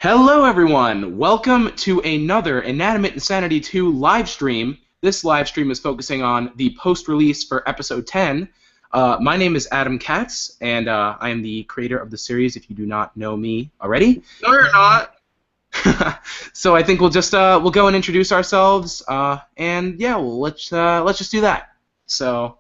Hello, everyone. Welcome to another Inanimate Insanity 2 live stream. This live stream is focusing on the post-release for episode 10. My name is Adam Katz, and I am the creator of the series. If you do not know me already, No, you're not. so I think we'll just we'll go and introduce ourselves, and yeah, let's just do that. So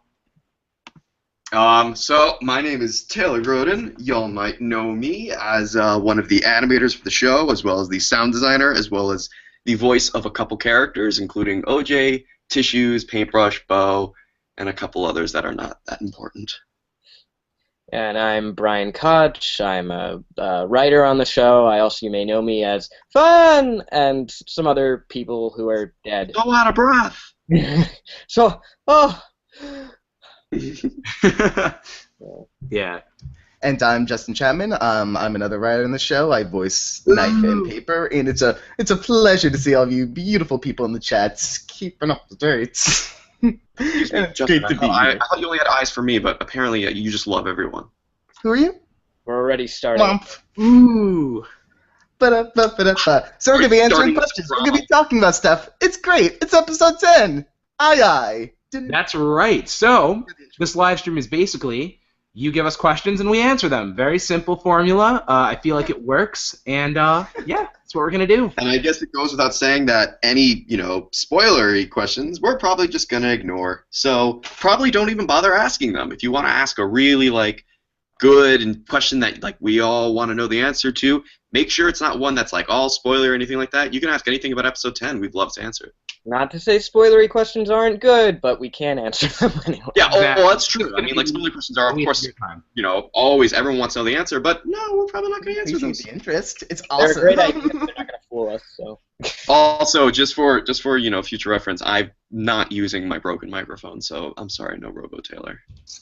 My name is Taylor Groden. Y'all might know me as one of the animators for the show, as well as the sound designer, as well as the voice of a couple characters, including OJ, Tissues, Paintbrush, Bo, and a couple others that are not that important. And I'm Brian Koch. I'm a writer on the show. You may know me as Fun and some other people who are dead. So out of breath. yeah. And I'm Justin Chapman. I'm another writer on the show. I voice Knife and Paper, and it's a pleasure to see all of you beautiful people in the chats keeping up the dates. It's Justin, great to be here. I thought you only had eyes for me, but apparently you just love everyone. Who are you? We're already starting. Lump. Ooh. Ba-da-ba-ba-da-ba. So we're gonna be answering questions. We're gonna be talking about stuff. It's great. It's episode 10. Aye aye. That's right. So this live stream is basically you give us questions and we answer them. Very simple formula. I feel like it works, and yeah, that's what we're gonna do. And I guess it goes without saying that any, spoilery questions we're probably just gonna ignore. So probably don't even bother asking them. If you want to ask a really good and question that we all want to know the answer to, make sure it's not one that's all spoiler or anything like that. You can ask anything about episode 10. We'd love to answer it. Not to say spoilery questions aren't good, but we can answer them anyway. Yeah, Exactly. that's true. I mean, spoiler questions are, of course, always everyone wants to know the answer, but no, we're probably not going to answer them. Appreciate the interest. It's They're awesome. a great idea. They're not going to fool us. So. Also, just for future reference, I'm not using my broken microphone, so I'm sorry, no Robo Taylor.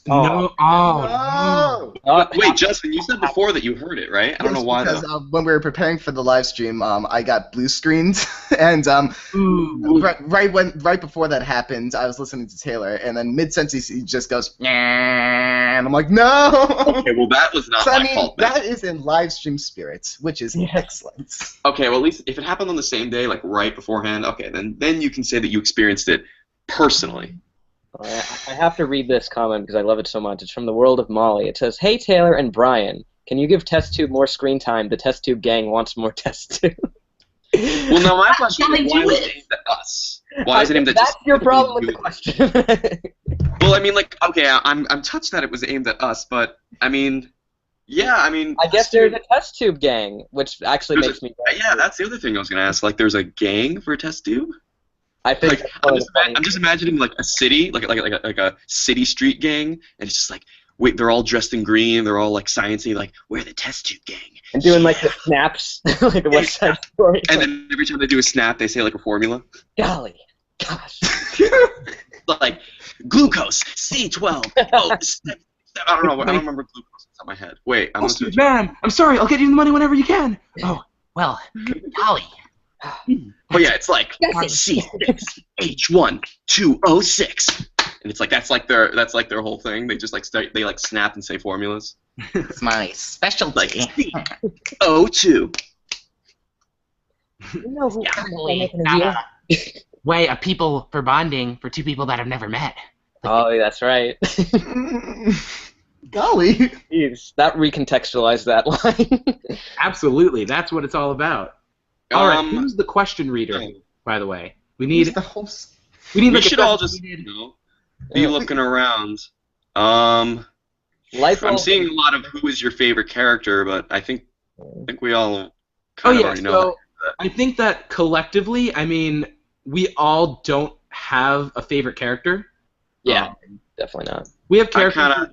No. Oh. No. Wait, Justin, you said before that you heard it, right? I don't know why. Because when we were preparing for the live stream, I got blue screened, and right before that happened, I was listening to Taylor, and then mid-sentence he just goes, "Nah," and I'm like, no. Okay, well that was not my fault. That is in live stream spirit, which is excellent. Okay, well at least if it happened on the same day, right beforehand, okay, then you can say that you experienced it personally. I have to read this comment because I love it so much. It's from the world of Molly. It says, "Hey Taylor and Brian, can you give Test Tube more screen time? The Test Tube gang wants more Test Tube." Well, now my question is, why was it aimed at us? Why is it aimed at That's your problem with the question. Well, I mean, okay, I'm touched that it was aimed at us, but I mean, yeah, I guess there's a Test Tube gang, which actually makes me. Yeah, that's the other thing I was gonna ask. There's a gang for Test Tube. I think I'm just imagining a city, like a city street gang, and it's just wait, they're all dressed in green, they're all sciencey, we're the Test Tube gang, and doing the snaps, like the West Side Story. And then every time they do a snap, they say a formula. Golly, gosh. Glucose C12. Oh, I don't know. I don't remember glucose off the top of my head. Wait, I'm Oh, man, I'm sorry. I'll get you the money whenever you can. Oh, well, golly. Oh yeah, it's C6H1206, and it's that's their whole thing. They just they snap and say formulas. It's my specialty. C02. You know who Definitely not a way of people for bonding for two people that have never met. Oh, that's right. Golly. Jeez, that recontextualized that line. Absolutely, that's what it's all about. All right, who's the question reader, by the way? We the host. We should all just be looking around. I'm seeing a lot of who is your favorite character, but I think we all kind of already know. So I think that collectively, I mean, we all don't have a favorite character. Yeah, definitely not. We have characters. I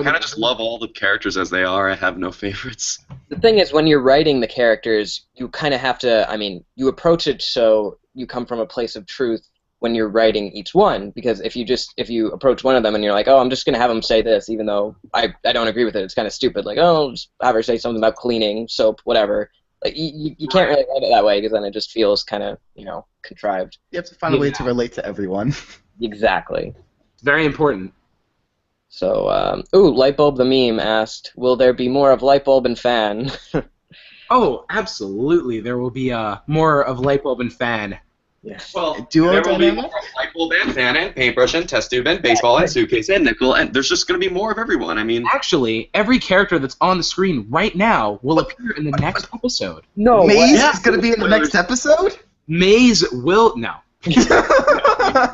kind of just love all the characters as they are. I have no favorites. The thing is, when you're writing the characters, you kind of have to. I mean, you approach it so you come from a place of truth when you're writing each one. Because if you approach one of them and you're like, oh, I'm just gonna have them say this, even though I don't agree with it, it's kind of stupid. Like, oh, just have her say something about cleaning, soap, whatever. You can't really write it that way because then it just feels kind of contrived. You have to find a way to relate to everyone. Exactly. It's very important. So, Lightbulb the meme asked, will there be more of Lightbulb and Fan? Oh, absolutely. There will be more of Lightbulb and Fan. Yes. Well, Duo there will be dynamic? more of Lightbulb and Fan and Paintbrush and Test Tube and Baseball and Suitcase and Nickel, and there's just going to be more of everyone. I mean, Actually, every character that's on the screen right now will appear in the next episode. No. Maze What? is going to be in the next episode? Maze will... No.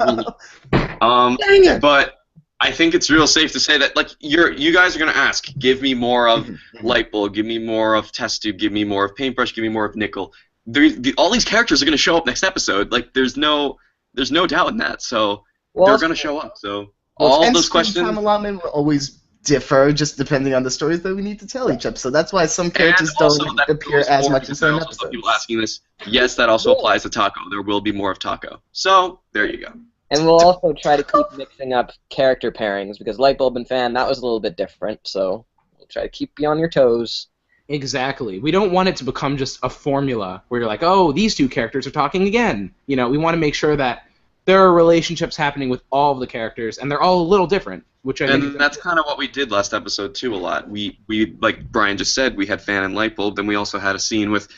Dang it. but I think it's real safe to say that, like, you guys are going to ask, give me more of Lightbulb, give me more of Test Tube, give me more of Paintbrush, give me more of Nickel. All these characters are going to show up next episode. Like, there's no doubt in that. So they're going to show up. So all And those screen questions. time allotment will always differ just depending on the stories that we need to tell each episode. That's why some And characters also don't that appear goes as forward much in because certain there are also some episodes. people asking this. Yes, that also applies to Taco. There will be more of Taco. So there you go. And we'll also try to keep mixing up character pairings because Lightbulb and Fan, that was a little bit different. So we'll try to keep you on your toes. Exactly. We don't want it to become just a formula where you're like, oh, these two characters are talking again. You know, we want to make sure that there are relationships happening with all of the characters, and they're all a little different, which I think And that's kind of what we did last episode too. A lot. We like Brian just said, we had Fan and Lightbulb. Then we also had a scene with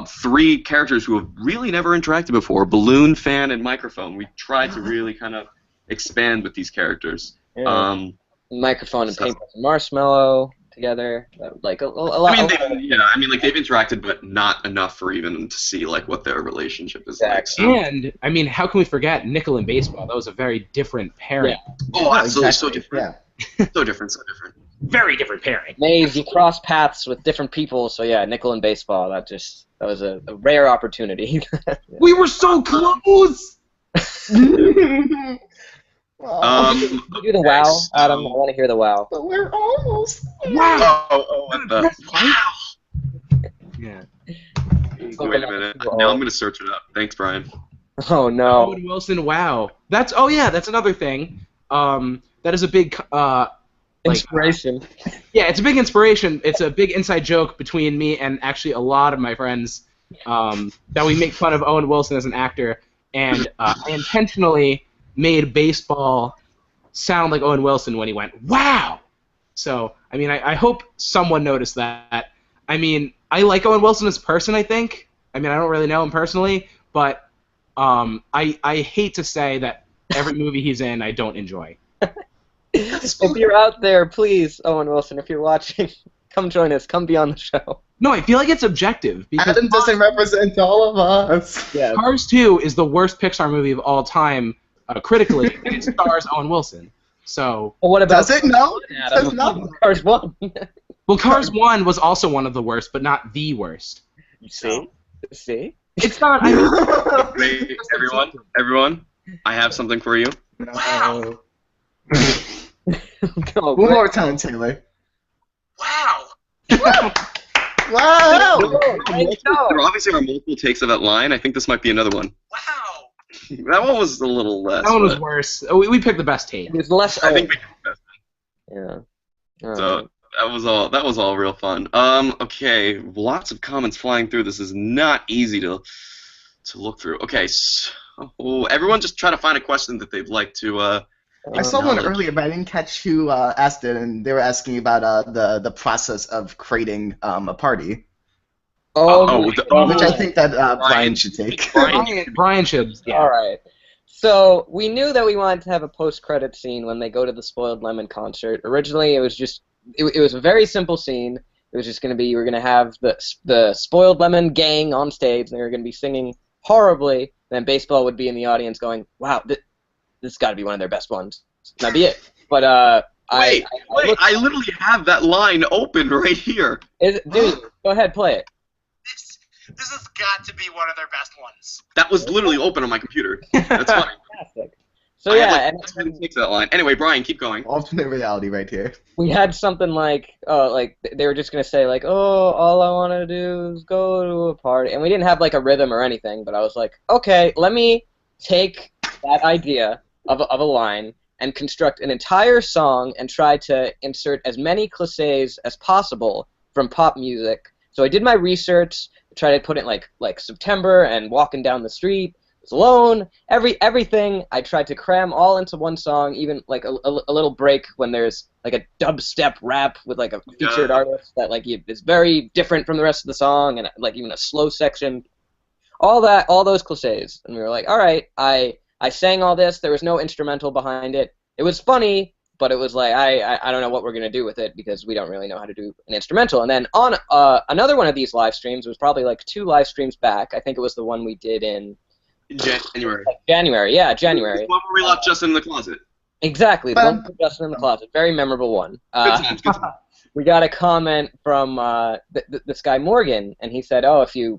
three characters who have really never interacted before: Balloon, Fan, and Microphone. We tried to really kind of expand with these characters. Yeah. Microphone and so- Paintbrush and Marshmallow together. Like a lot. I mean, like they've interacted, but not enough for even to see like what their relationship is like. Exactly. So. And, I mean, how can we forget Nickel and Baseball? That was a very different pairing. Oh, absolutely, so Exactly, different. Yeah. So different, so different. Very different pairing. Maze, you cross paths with different people, so yeah, Nickel and Baseball. That was a rare opportunity. We were so close! You do the wow, Adam. I want to hear the wow. But we're almost. Wow! What the? Wow. Yeah. Wait a minute. Now I'm gonna search it up. Thanks, Brian. Oh no. Owen Wilson, wow. That's another thing. That is a big Inspiration. yeah, it's a big inspiration. It's a big inside joke between me and actually a lot of my friends that we make fun of Owen Wilson as an actor, and I intentionally made Baseball sound like Owen Wilson when he went wow. So I mean, I hope someone noticed that. I mean, I like Owen Wilson as a person. I think. I mean, I don't really know him personally, but I hate to say that every movie he's in I don't enjoy. If you're out there, please, Owen Wilson, if you're watching, come join us. Come be on the show. No, I feel like it's objective because Adam doesn't represent all of us. Yeah. Cars 2 is the worst Pixar movie of all time critically, and it stars Owen Wilson. So, Well, what about Does it? No. Adam? Does not. Cars 1. well, Cars 1 was also one of the worst, but not the worst. You see? See? It's not. I mean, Wait, everyone, I have something for you. wow, Oh, One more time, Taylor. wow. Wow! There obviously are multiple takes of that line. I think this might be another one. Wow. That one was a little less. That one was but worse. We picked the best take. It was less. I think we did the best. Yeah. So that was all real fun. Okay, lots of comments flying through. This is not easy to look through. Okay, so everyone just try to find a question that they'd like to. I saw one knowledge. earlier, but I didn't catch who asked it, and they were asking about the process of creating a party, which I think that Brian should take. Brian should. Yeah. All right. So we knew that we wanted to have a post-credit scene when they go to the Spoiled Lemon concert. Originally, it was just it was a very simple scene. It was just going to be you were going to have the Spoiled Lemon gang on stage, and they were going to be singing horribly. Then Baseball would be in the audience going, "Wow, this has got to be one of their best ones." And that'd be it. But Wait, I literally have that line open right here. Dude, go ahead, play it. This has got to be one of their best ones. That was literally open on my computer. That's funny. Fantastic. So I yeah, had, like, 10 takes of that line. Anyway, Brian, keep going. Alternate reality right here. we had something like they were just gonna say like, oh, all I want to do is go to a party, and we didn't have like a rhythm or anything. But I was like, okay, let me take that idea of a line and construct an entire song and try to insert as many cliches as possible from pop music. So I did my research, tried to put it like September and walking down the street, was alone. Everything I tried to cram all into one song, even like a little break when there's like a dubstep rap with like a featured artist that like is very different from the rest of the song, and like even a slow section. All those cliches, and we were like, all right, I sang all this. There was no instrumental behind it. It was funny, but it was like I don't know what we're gonna do with it because we don't really know how to do an instrumental. And then on another one of these live streams, it was probably like 2 live streams back. I think it was the one we did in January. January, yeah, January. The one where we left Justin in the closet. Exactly, the one with Justin in the closet. Very memorable one. Good times. We got a comment from this guy Morgan, and he said, "Oh, if you're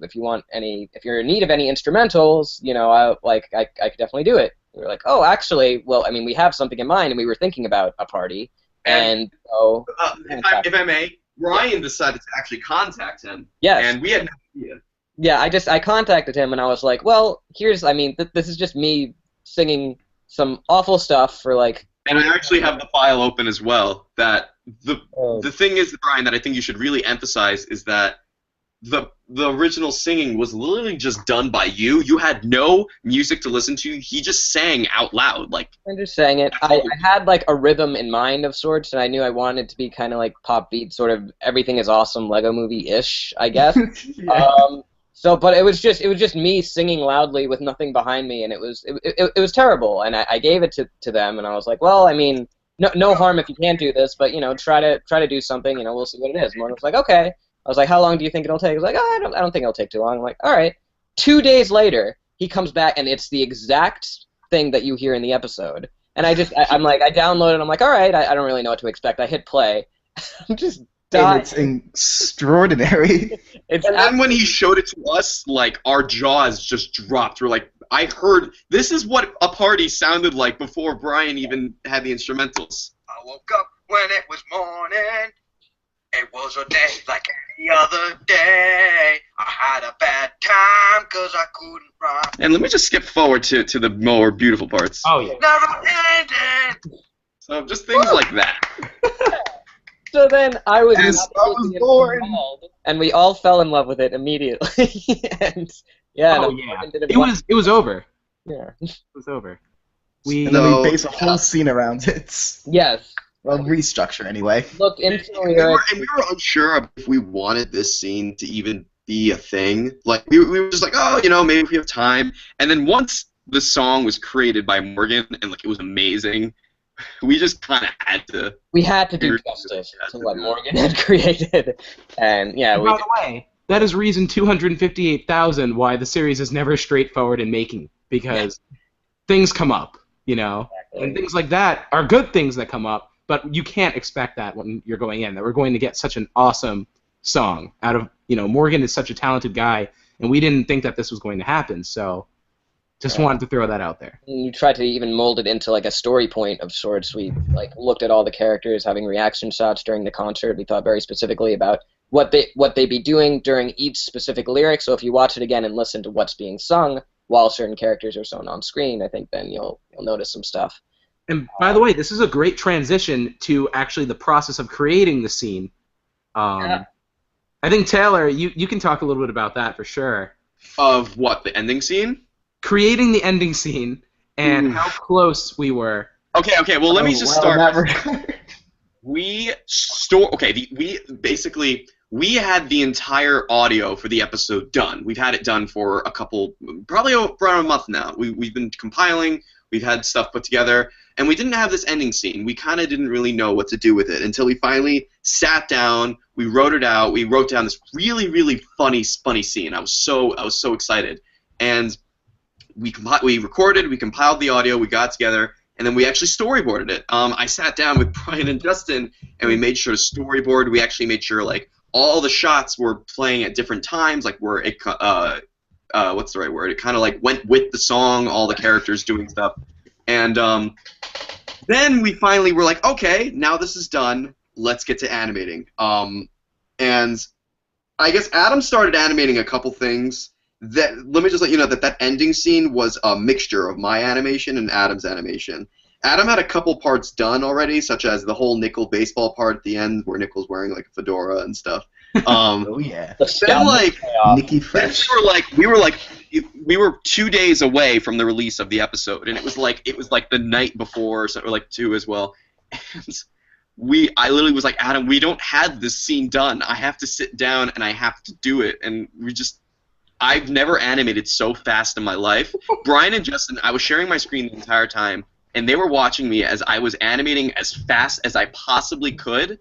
in need of any instrumentals, you know, I could definitely do it." We were like, "Oh, actually, well, I mean, we have something in mind, and we were thinking about a party." And so, if I may, Ryan decided to actually contact him. Yes. And we had no idea. Yeah, I contacted him, and I was like, "Well, this is just me singing some awful stuff for like." And I actually have the file open as well. That the thing is, Brian, that I think you should really emphasize is that the original singing was literally just done by you. You had no music to listen to. He just sang out loud, like. I just sang it. I had like a rhythm in mind of sorts, and I knew I wanted it to be kind of like pop beat, sort of everything is awesome Lego Movie-ish, I guess. Yeah. But it was just me singing loudly with nothing behind me, and it was terrible. And I gave it to them, and I was like, well, I mean, no harm if you can't do this, but you know, try to do something. You know, we'll see what it is. Morgan was like, okay. I was like, how long do you think it'll take? He was like, oh, I don't think it'll take too long. I'm like, all right. 2 days later, he comes back, and it's the exact thing that you hear in the episode. And I downloaded it. I'm like, all right. I don't really know what to expect. I hit play. I'm just. And it's extraordinary. And then when he showed it to us, like, our jaws just dropped. We're like, I heard, this is what a party sounded like before Brian even had the instrumentals. I woke up when it was morning. It was a day like any other day. I had a bad time because I couldn't rhyme. And let me just skip forward to the more beautiful parts. Oh yeah. Never ended. So just things like that. So then I was born. and we all fell in love with it immediately. And yeah, Oh yeah. It was over. Yeah. It was over. And then we base a whole scene around it. Yes. Well, restructure anyway. Look into the And we were unsure if we wanted this scene to even be a thing. Like, we were just like, oh, you know, maybe if we have time. And then once the song was created by Morgan, and like it was amazing, we just kind of had to. We had to do justice to what Morgan had created, and yeah. By the way, that is reason 258,000 why the series is never straightforward in making, because things come up, you know, and things like that are good things that come up, but you can't expect that when you're going in, that we're going to get such an awesome song out of, you know, Morgan is such a talented guy, and we didn't think that this was going to happen, so. Just wanted to throw that out there. You tried to even mold it into like a story point of sorts. We like looked at all the characters having reaction shots during the concert. We thought very specifically about what they be doing during each specific lyric. So if you watch it again and listen to what's being sung while certain characters are shown on screen, I think then you'll notice some stuff. And by the way, this is a great transition to actually the process of creating the scene. I think Taylor, you can talk a little bit about that for sure. Of what, the ending scene? Creating the ending scene and how close we were. Okay. Well, let me just start. We had the entire audio for the episode done. We've had it done for probably around a month now. We've been compiling. We've had stuff put together, and we didn't have this ending scene. We kind of didn't really know what to do with it until we finally sat down. We wrote it out. We wrote down this really, really funny scene. I was so excited, and we recorded, we compiled the audio, we got together, and then we actually storyboarded it. I sat down with Brian and Justin, and we made sure to storyboard. We actually made sure like all the shots were playing at different times, like where it what's the right word? It kind of like went with the song, all the characters doing stuff, and then we finally were like, okay, now this is done. Let's get to animating. And I guess Adam started animating a couple things. Let me just let you know that ending scene was a mixture of my animation and Adam's animation. Adam had a couple parts done already, such as the whole Nickel baseball part at the end, where Nickel's wearing like a fedora and stuff. Oh yeah. Then like Nicky Fresh. we were like, we were 2 days away from the release of the episode, and it was like the night before, or like 2 as well. And I literally was like, Adam, we don't have this scene done. I have to sit down and I have to do it. And I've never animated so fast in my life. Brian and Justin, I was sharing my screen the entire time, and they were watching me as I was animating as fast as I possibly could.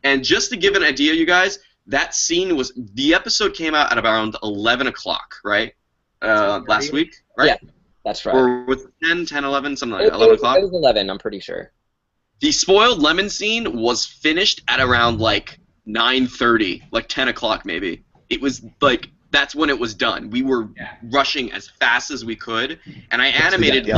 And just to give an idea, you guys, that scene the episode came out at around 11 o'clock, right? Last week, right? Yeah, that's right. Or with 10, 11, something like that, 11 o'clock? It was 11, I'm pretty sure. The spoiled lemon scene was finished at around like 9:30, like 10 o'clock maybe. It was like, that's when it was done. We were rushing as fast as we could, and I animated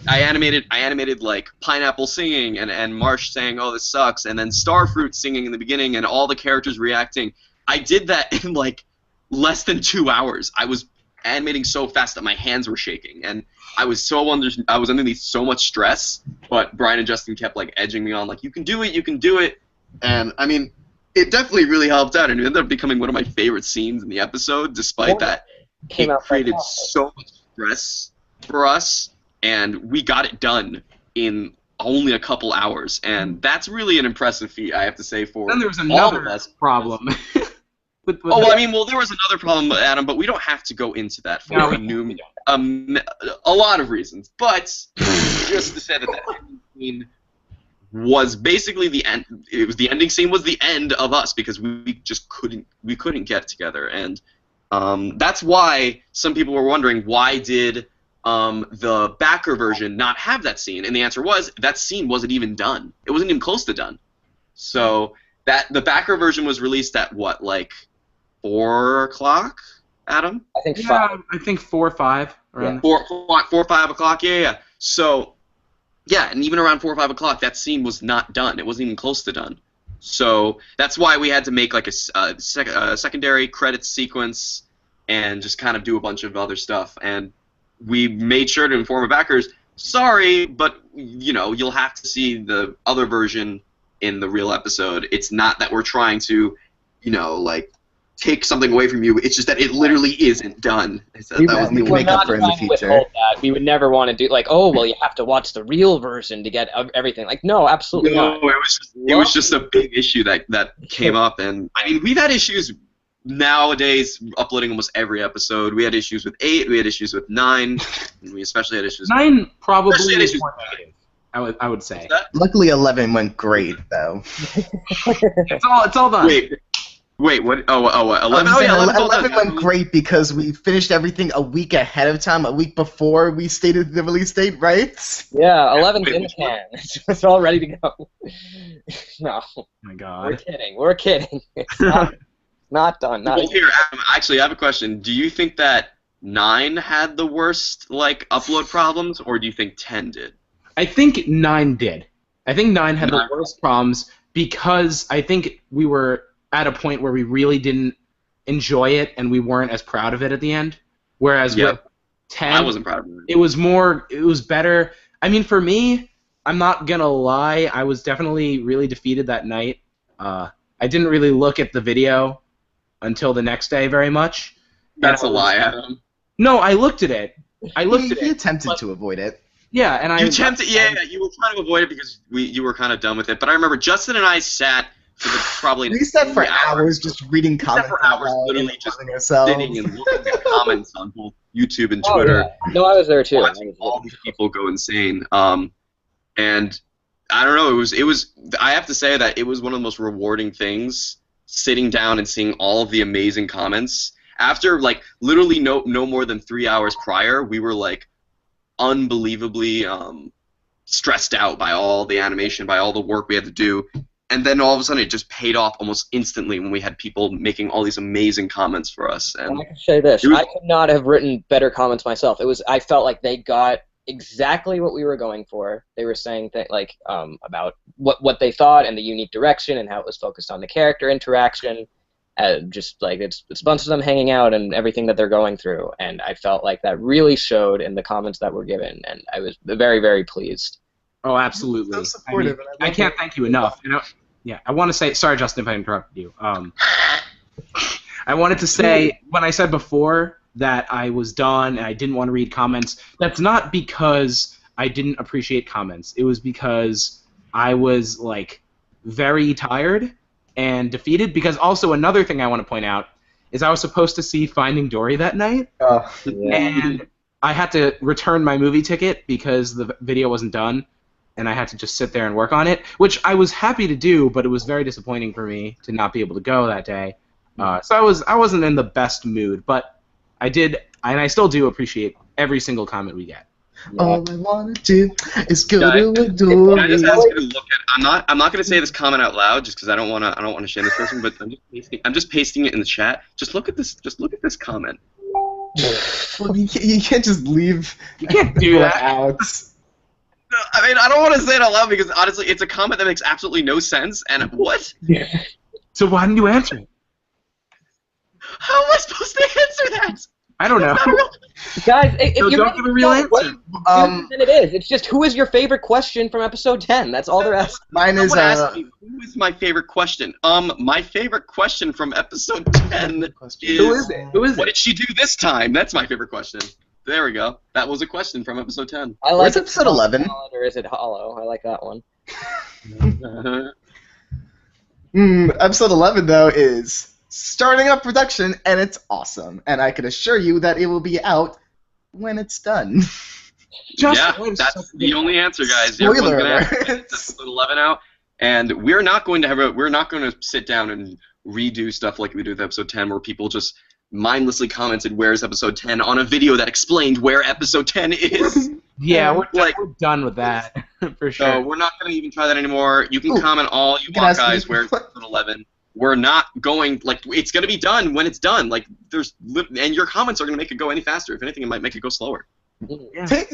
I animated like Pineapple singing and Marsh saying, "Oh, this sucks," and then Starfruit singing in the beginning and all the characters reacting. I did that in like less than 2 hours. I was animating so fast that my hands were shaking, and I was underneath so much stress. But Brian and Justin kept like edging me on, like, "You can do it, you can do it," and I mean, it definitely really helped out, and it ended up becoming one of my favorite scenes in the episode. Despite that, it created so much stress for us, and we got it done in only a couple hours, and that's really an impressive feat, I have to say, for Then there was all of another us. problem. There was another problem, Adam, but we don't have to go into that for a lot of reasons. But just to say that ending scene was basically the end. It was the ending scene was the end of us because we just couldn't get together, and that's why some people were wondering, why did the backer version not have that scene? And the answer was that scene wasn't even done. It wasn't even close to done. So the backer version was released at what, like 4 o'clock, Adam? I think 5. I think 4 or 5. Around 4 or 5 o'clock. Yeah. So and even around 4 or 5 o'clock, that scene was not done. It wasn't even close to done. So that's why we had to make like a secondary credits sequence and just kind of do a bunch of other stuff. And we made sure to inform our backers, sorry, but you'll have to see the other version in the real episode. It's not that we're trying to, like, take something away from you. It's just that it literally isn't done. We can make up for in the future. We would never want to do like, oh, well, you have to watch the real version to get everything. Like, no, absolutely not. It was just a big issue that came up, and I mean, we've had issues nowadays uploading almost every episode. We had issues with 8, we had issues with 9, and we especially had issues 9 probably is more negative, I would say. Luckily 11 went great though. It's all done. Wait, what? What? 11? 11 went great because we finished everything a week ahead of time, a week before we stated the release date, right? Yeah, 11's in the can. It's all ready to go. No. Oh my God. We're kidding. It's not done. Here, Adam, actually, I have a question. Do you think that 9 had the worst upload problems, or do you think 10 did? I think 9 did. I think 9 had the worst problems because I think we were at a point where we really didn't enjoy it and we weren't as proud of it at the end. Whereas with 10, I wasn't proud of it. It was better. I mean, for me, I'm not gonna lie, I was definitely really defeated that night. I didn't really look at the video until the next day very much. That's a lie, Adam. No, I looked at it. You attempted to avoid it. Yeah, and you attempted. You were trying to avoid it because you were kind of done with it. But I remember Justin and I sat for probably. We sat for hours just reading comments. For hours, literally just sitting and looking at comments on both YouTube and Twitter. Yeah. No, I was there too. Watching all these people go insane. And I don't know. It was. I have to say that it was one of the most rewarding things, sitting down and seeing all of the amazing comments. After literally no more than 3 hours prior, we were unbelievably stressed out by all the animation, by all the work we had to do, and then all of a sudden it just paid off almost instantly when we had people making all these amazing comments for us. And I can say this: I could not have written better comments myself. I felt like they got exactly what we were going for. They were saying about what they thought and the unique direction and how it was focused on the character interaction. Just it's a bunch of them hanging out and everything that they're going through, and I felt like that really showed in the comments that were given, and I was very, very pleased. Oh, absolutely. So supportive. I can't thank you enough. I want to say, sorry, Justin, if I interrupted you. I wanted to say, when I said before that I was done and I didn't want to read comments, that's not because I didn't appreciate comments. It was because I was like very tired and defeated. Because also another thing I want to point out is I was supposed to see Finding Dory that night, and I had to return my movie ticket because the video wasn't done, and I had to just sit there and work on it, which I was happy to do, but it was very disappointing for me to not be able to go that day. So I wasn't in the best mood, but I did, and I still do appreciate every single comment we get. All I want to do is go to a Can door. I just ask you to look at? I'm not going to say this comment out loud just because I don't want to shame this person, but I'm just pasting it in the chat. Just look at this. Just look at this comment. Well, you can't just leave. You can't do that. out. No, I mean, I don't want to say it out loud because honestly, it's a comment that makes absolutely no sense. And what? So why didn't you answer it? How am I supposed to answer that? I don't know. It's not real. Guys, if So you don't give a real answer. then it is. It's just who is your favorite question from episode 10? That's all they're asking. Mine is Someone asked me, who is my favorite question? My favorite question from episode 10 is, Who is it? Who is what it? did she do this time? That's my favorite question. There we go. That was a question from episode 10. I Where's like episode 11? Solid or is it hollow? I like that one. Episode 11, though, is starting up production, and it's awesome. And I can assure you that it will be out when it's done. Yeah, that's the only answer, guys. Spoiler Everyone's gonna have alert. episode 11 out, and we're not going to sit down and redo stuff like we do with episode 10, where people just mindlessly commented where's episode 10 on a video that explained where episode 10 is. Yeah, we're Like- done with that for sure. So we're not going to even try that anymore. You can comment all you can want, ask me- guys. Where's episode 11? We're not going, like, it's going to be done when it's done. Like, and your comments are going to make it go any faster. If anything, it might make it go slower. Yeah. Sorry,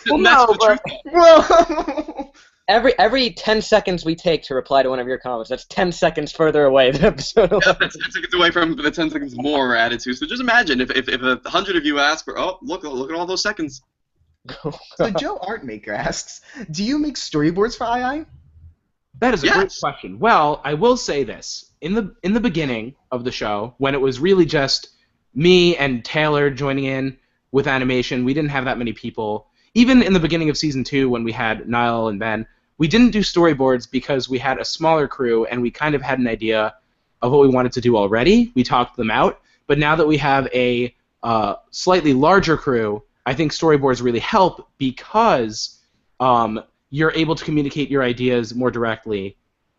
Well, that's no, the truth. Whoa! Every 10 seconds we take to reply to one of your comments, that's 10 seconds further away than episode 11. Yeah, that's 10 seconds away from the 10 seconds more we're added to. So just imagine if 100 of you ask for, oh, look at all those seconds. So Joe Artmaker asks, do you make storyboards for II? That is a great Yes. question. Well, I will say this. In the beginning of the show, when it was really just me and Taylor joining in with animation, we didn't have that many people. Even in the beginning of Season 2, when we had Niall and Ben, we didn't do storyboards because we had a smaller crew and we kind of had an idea of what we wanted to do already. We talked them out. But now that we have a slightly larger crew, I think storyboards really help because you're able to communicate your ideas more directly,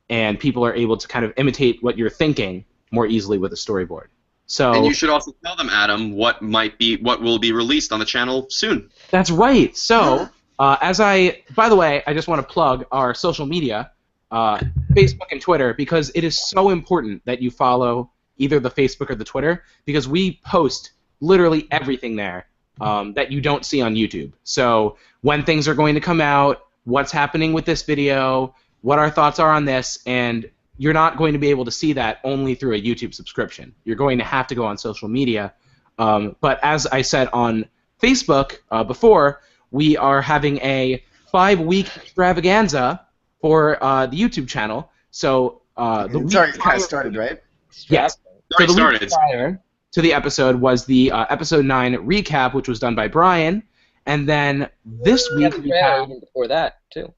and people are able to kind of imitate what you're thinking more easily with a storyboard. So And you should also tell them, Adam, what will be released on the channel soon. that's right. So by the way, I just want to plug our social media, Facebook and Twitter, because it is so important that you follow either the Facebook or the Twitter, because we post literally everything there that you don't see on YouTube. So when things are going to come out, what's happening with this video, what our thoughts are on this, and you're not going to be able to see that only through a YouTube subscription. You're going to have to go on social media. But as I said on Facebook before, we are having a 5-week extravaganza for the YouTube channel. So the It's week already kind prior- of started, right? Yes. Already So the week started. prior to the episode was the episode 9 recap, which was done by Brian, and then this week we Yeah, have, even before that, too.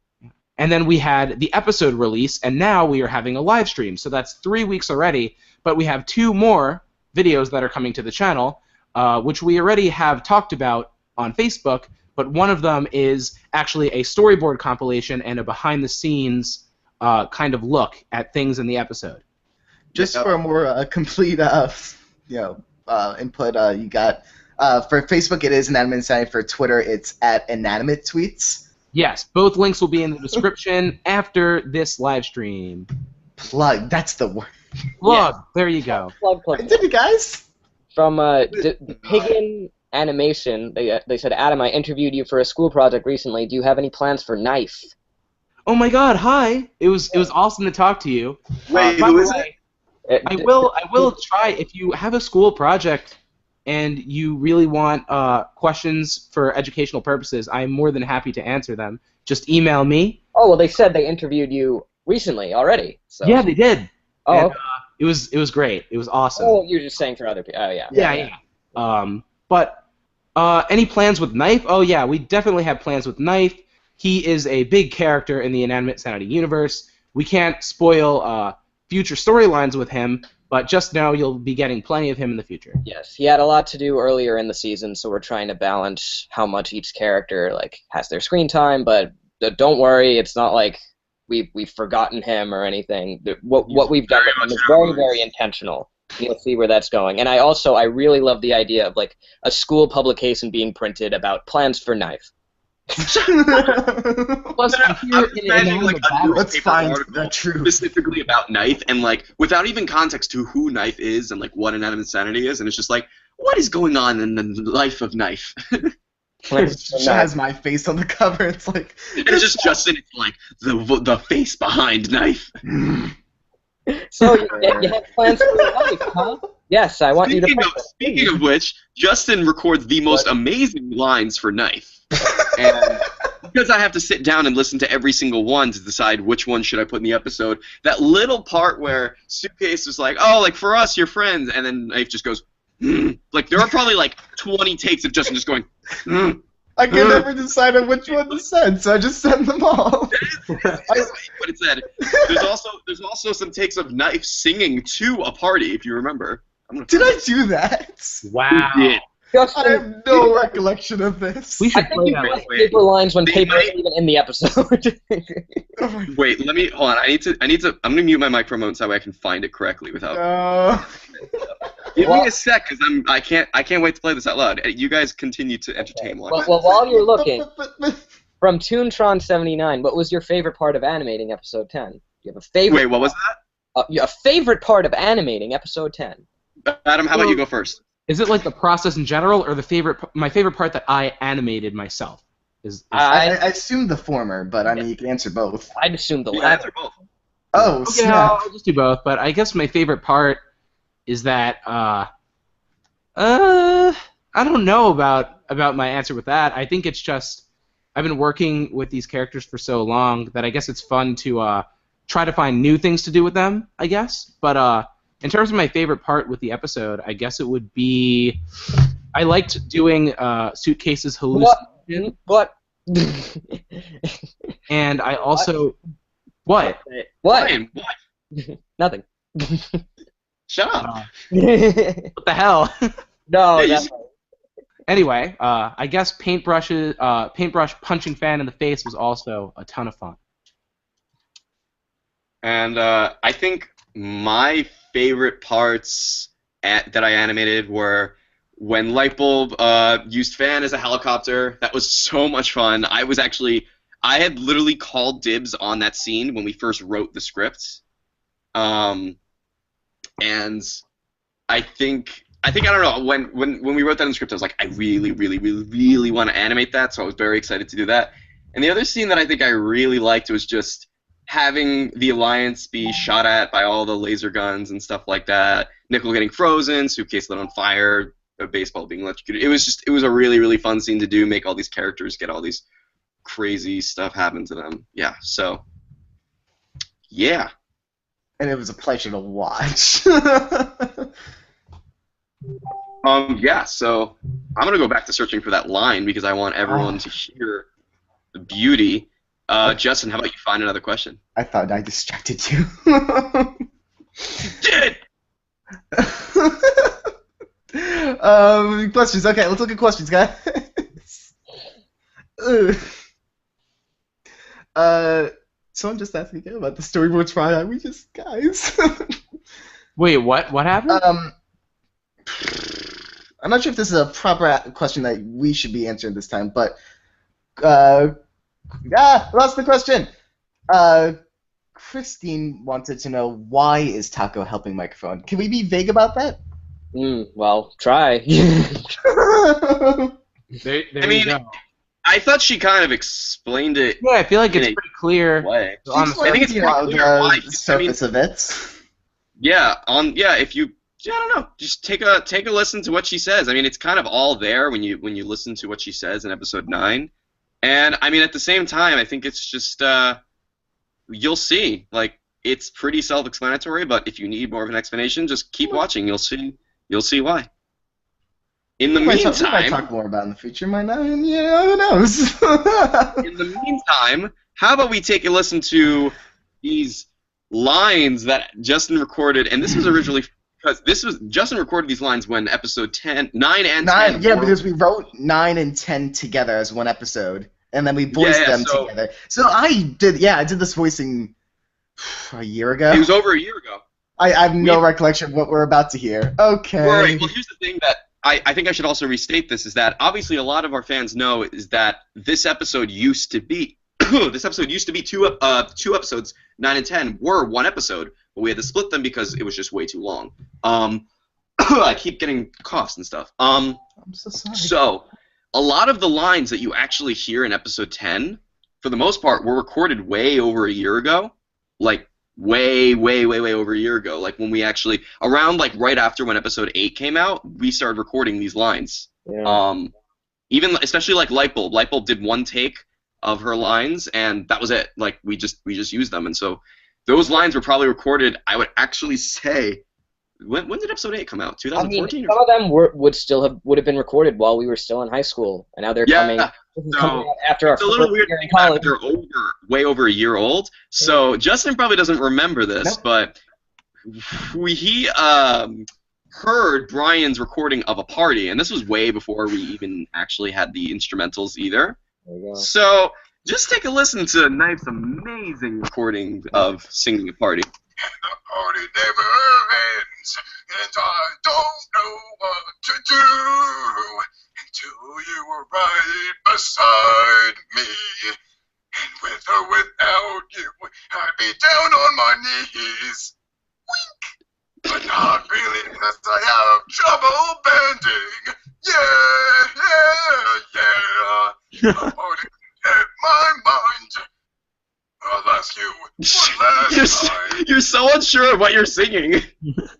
and then we had the episode release, and now we are having a live stream. So that's 3 weeks already, but we have 2 more videos that are coming to the channel, which we already have talked about on Facebook, but one of them is actually a storyboard compilation and a behind-the-scenes kind of look at things in the episode. Just for a more complete input, you got for Facebook it is Inanimate Insanity. For Twitter it's at Inanimate Tweets. Yes, both links will be in the description after this live stream. Plug. That's the word. Plug. There you go. Plug. I did it, guys. From Piggin Animation, they said, Adam, I interviewed you for a school project recently. Do you have any plans for Knife? Oh my God! Hi. It was awesome to talk to you. Wait, By who the is way, I will try, if you have a school project and you really want questions for educational purposes, I'm more than happy to answer them. Just email me. Oh, well, they said they interviewed you recently already. So. Yeah, they did. Oh, And, okay. It was great. It was awesome. Oh, you're just saying for other people. Oh, yeah. Yeah. But any plans with Knife? Oh yeah, we definitely have plans with Knife. He is a big character in the Inanimate Insanity universe. We can't spoil future storylines with him, but just know you'll be getting plenty of him in the future. Yes, he had a lot to do earlier in the season, so we're trying to balance how much each character has their screen time. But don't worry, it's not like we've forgotten him or anything. What we've done with him is very, very intentional. You'll see where that's going. And I really love the idea of a school publication being printed about plans for Knife. Plus, I hear I'm imagining a Let's newspaper find article the truth. specifically about Knife, and without even context to who Knife is and what Inanimate Insanity is, and it's just what is going on in the life of Knife? It has my face on the cover. It's like. And it's just Justin. It's the face behind Knife. So you have plans for Knife, huh? Yes, I want you to. Speaking of which, Justin records the most amazing lines for Knife. And because I have to sit down and listen to every single one to decide which one should I put in the episode, that little part where Suitcase was for us, your friends, and then Knife just goes, there are probably 20 takes of Justin just going, I can never decide on which one to send, so I just send them all. That's what it said. There's also some takes of Knife singing to a party, if you remember. Did I do that? Wow. You did. Justin, I have no recollection of this. We should I think play you that. missed paper lines when They paper might- isn't even in the episode. Wait, let me hold on. I'm gonna mute my mic for a moment so I can find it correctly without. Give me a sec, because I can't wait to play this out loud. You guys continue to entertain one. well, while you're looking, from Toontron79, what was your favorite part of animating episode 10? Do you have a favorite? Wait, what was A favorite part of animating episode 10? that? Adam, how about you go first? Is it the process in general, or my favorite part that I animated myself? I assume the former, but I mean you can answer both. I'd assume the You latter. answer both. Oh, Okay, snap. I'll just do both. But I guess my favorite part is that I don't know about my answer with that. I think it's just I've been working with these characters for so long that I guess it's fun to try to find new things to do with them, I guess. But in terms of my favorite part with the episode, I guess it would be I liked doing Suitcase's hallucination. What? And I also what? What? Ryan, what? Nothing. Shut up. No, What the hell? Yeah, that's Anyway, I guess paintbrush punching fan in the face was also a ton of fun. And I think my favorite parts that I animated were when Lightbulb used Fan as a helicopter. That was so much fun. I had literally called dibs on that scene when we first wrote the script. And I think I don't know, when we wrote that in the script, I was like, I really, really, really, really want to animate that, so I was very excited to do that. And the other scene that I think I really liked was just having the Alliance be shot at by all the laser guns and stuff like that, Nickel getting frozen, Suitcase lit on fire, a baseball being electrocuted. It was a really, really fun scene to do, make all these characters get all these crazy stuff happen to them. Yeah, so, yeah. And it was a pleasure to watch. Yeah, so I'm going to go back to searching for that line because I want everyone to hear the beauty. Justin, how about you find another question? I thought I distracted you. Did! Questions. Okay, let's look at questions, guys. Someone just asked me again about the storyboards Friday. We just guys. Wait, what? What happened? I'm not sure if this is a proper question that we should be answering this time, but lost the question. Christine wanted to know, why is Taco helping microphone? Can we be vague about that? Well, try. There I mean, you go. I thought she kind of explained it Yeah, I feel like it's in a pretty clear. way. On the Just like, I think it's you pretty know, clear why. the surface of it. If you, I don't know, just take a listen to what she says. I mean, it's kind of all there when you listen to what she says in episode 9, and I mean, at the same time, I think it's just you'll see, like, it's pretty self-explanatory, but if you need more of an explanation, just keep watching. You'll see why. In the We might meantime, talk more about it in the future. Might not. Yeah, who knows? in the meantime, how about we take a listen to these lines that Justin recorded, and this was originally because Justin recorded these lines when episode 9 and 10. Yeah, because we wrote 9 and 10 together as one episode, and then we voiced them together. So I did this voicing a year ago. It was over a year ago. I have no recollection of what we're about to hear. Okay. Right. Well, here's the thing that I think I should also restate this, is that obviously a lot of our fans know is that this episode used to be two episodes, 9 and 10 were one episode, but we had to split them because it was just way too long. I keep getting coughs and stuff. I'm so sorry. So a lot of the lines that you actually hear in episode 10, for the most part, were recorded way over a year ago, like way over a year ago. Like when we actually around like right after when episode 8 came out, we started recording these lines. Yeah. Even especially like Lightbulb did one take of her lines, and that was it. Like we just used them, and so those lines were probably recorded. I would actually say, when did episode 8 come out? 2014. Some of them would have been recorded while we were still in high school, and now they're coming out after our it's a little weird year in college. they're way over a year old. So Justin probably doesn't remember this, but he heard Brian's recording of a party, and this was way before we even actually had the instrumentals either. There you go. So just take a listen to Knife's amazing recording of singing a party. The party never ends, and I don't know what to do until you were right beside me. And with or without you, I'd be down on my knees. Wink! But not really, unless I have trouble bending. Yeah. The party in my mind. I'll ask you one last time. You're so unsure of what you're singing.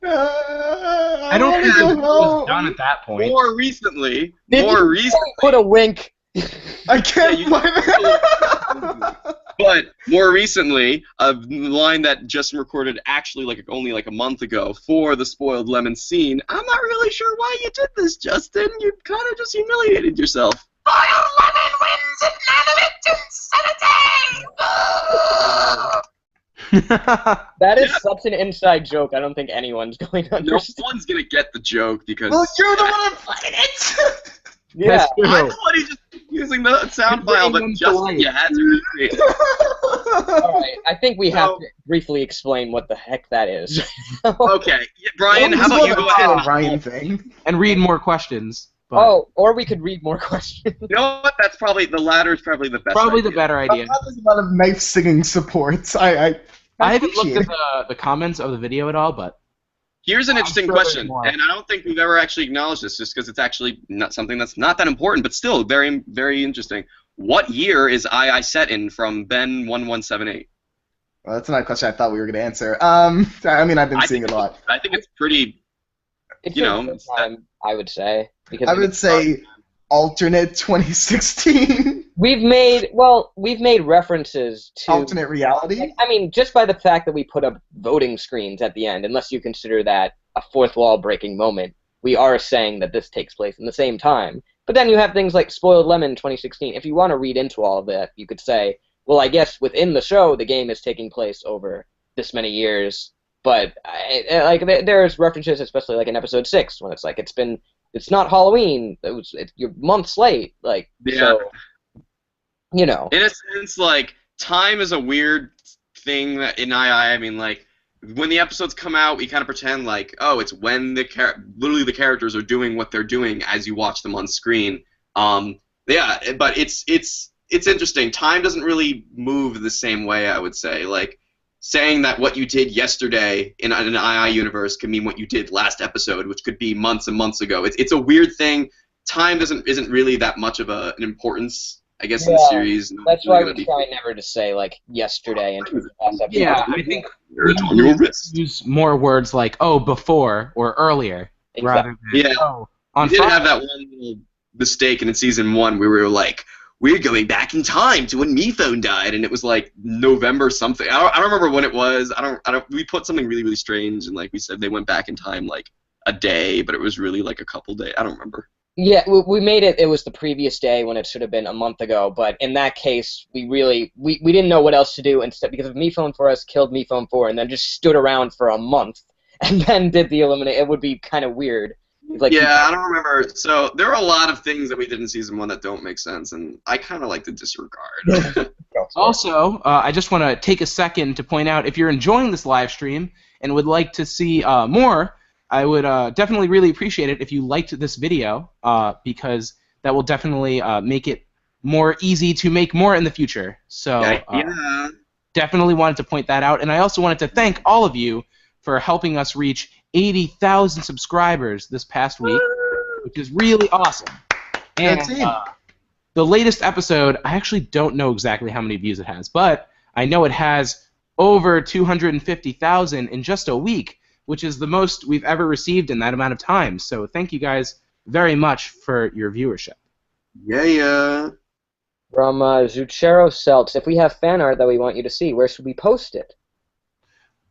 I don't think it was done at that point. More recently, Put a wink. I can't find it. But more recently, a line that Justin recorded actually only a month ago for the Spoiled Lemon scene. I'm not really sure why you did this, Justin. You kind of just humiliated yourself. Spoiled Lemon wins Inanimate Insanity! That is such an inside joke. I don't think anyone's going to No understand. one's gonna get the joke because. Well, you're the one that played it. Yeah. That's true. I'm the one who's just using the sound file, but Justin, you had to read it. All right. I think we have to briefly explain what the heck that is. Okay, Brian, how about you go ahead and Ryan thing? And read more questions. But Oh, or we could read more questions. You know what? That's probably the latter is probably the best. probably the idea. better idea. There's a lot of Knife singing supports. I haven't looked appreciate at the comments of the video at all, but Here's an interesting sure there's question, more. and I don't think we've ever actually acknowledged this, just because it's actually not something that's not that important, but still very, very interesting. What year is II set in from Ben1178? Well, that's not a question I thought we were going to answer. I mean, I've been seeing it a lot. I think it's pretty. It's You a know, good it's that- time, I would say. Because I would say alternate 2016. we've made references to Alternate reality. I mean, just by the fact that we put up voting screens at the end, unless you consider that a fourth wall breaking moment, we are saying that this takes place in the same time. But then you have things like Spoiled Lemon 2016. If you want to read into all of that, you could say, well, I guess within the show, the game is taking place over this many years. But there's references, especially like in episode 6, when it's like it's not Halloween. You're months late. So, you know. In a sense, time is a weird thing that in II. I mean, when the episodes come out, we kind of pretend it's when literally the characters are doing what they're doing as you watch them on screen. Yeah, but it's interesting. Time doesn't really move the same way, I would say. Saying that what you did yesterday in an II universe can mean what you did last episode, which could be months and months ago. It's a weird thing. Time isn't really that much of an importance, I guess, in the series. That's why we try never to say yesterday into the last episode. yeah, I think It's on your wrist. use more words like before or earlier rather than Yeah. on We did Friday. have that one little mistake in season 1 where we were like, we're going back in time to when me phone died, and it was like November something. I don't remember when it was. I don't. We put something really, really strange, and like we said, they went back in time like a day, but it was really like a couple days. I don't remember. Yeah, we made it. It was the previous day when it should have been a month ago. But in that case, we didn't know what else to do instead, because if Me Phone for Us killed Me Phone 4 and then just stood around for a month and then did the eliminate, it would be kind of weird. Like, yeah, I don't remember. So there are a lot of things that we did in season 1 that don't make sense, and I kind of like to disregard. Also, I just want to take a second to point out, if you're enjoying this live stream and would like to see more, I would definitely really appreciate it if you liked this video, because that will definitely make it more easy to make more in the future. So definitely wanted to point that out. And I also wanted to thank all of you for helping us reach 80,000 subscribers this past week, which is really awesome. And the latest episode, I actually don't know exactly how many views it has, but I know it has over 250,000 in just a week, which is the most we've ever received in that amount of time. So thank you guys very much for your viewership. Yeah. From Zuchero Seltz, if we have fan art that we want you to see, where should we post it?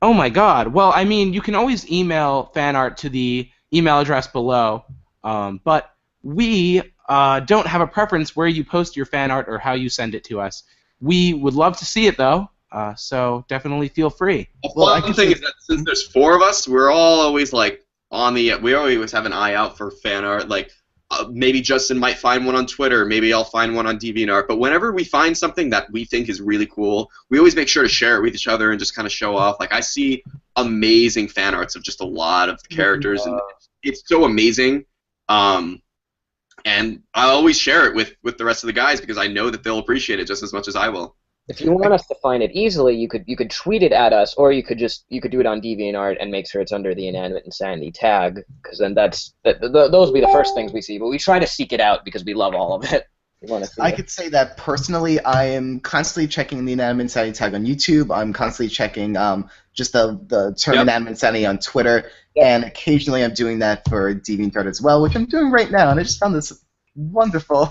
Oh my god. Well, I mean, you can always email fan art to the email address below, but we don't have a preference where you post your fan art or how you send it to us. We would love to see it, though, so definitely feel free. Well, the thing is that since there's 4 of us, we're all always like on the. We always have an eye out for fan art. Like maybe Justin might find one on Twitter, maybe I'll find one on DeviantArt. But whenever we find something that we think is really cool, we always make sure to share it with each other and just kind of show off. Like I see amazing fan arts of just a lot of characters, and it's so amazing. And I always share it with the rest of the guys because I know that they'll appreciate it just as much as I will. If you want us to find it easily, you could tweet it at us, or you could do it on DeviantArt and make sure it's under the Inanimate Insanity tag, because then those will be the first things we see. But we try to seek it out because we love all of it. I could say that personally, I am constantly checking the Inanimate Insanity tag on YouTube. I'm constantly checking just the term Inanimate Insanity on Twitter, and occasionally I'm doing that for DeviantArt as well, which I'm doing right now. And I just found this wonderful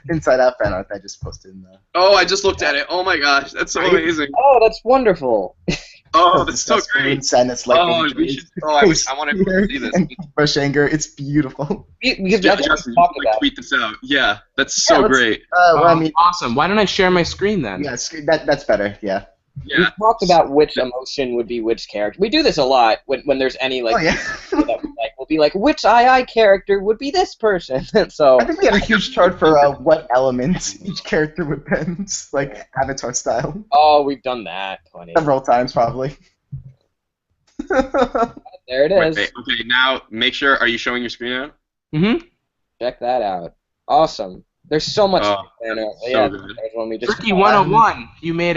Inside Out fan art that I just posted in the... Oh, I just looked at it. Oh my gosh, that's so amazing. Oh, that's wonderful. Oh, that's so great. Sadness, like I want everyone to see this. Fresh anger, it's beautiful. Because Justin, tweet this out. Yeah, that's so great. Well, I mean, awesome. Why don't I share my screen then? Yeah, that's better. Yeah. Yeah. We've talked about which emotion would be which character. We do this a lot when there's any like, we'll be like, which II character would be this person? So I think we had a huge chart for what element each character would bend, like Avatar style. Oh, we've done that plenty. Several times probably. There it is. Wait, okay, now make sure. Are you showing your screen out? Mm-hmm. Check that out. Awesome. There's so much. So good. Tricky 101. You made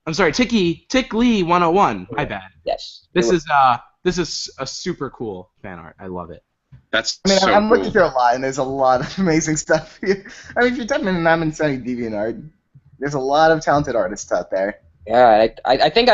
I'm sorry, Tick Lee 101. My bad. Yes. This is a super cool fan art. I love it. That's I mean, so I'm cool. looking through a lot, and there's a lot of amazing stuff here. I mean, if you're talking about Inanimate Insanity DeviantArt, there's a lot of talented artists out there. Yeah, I think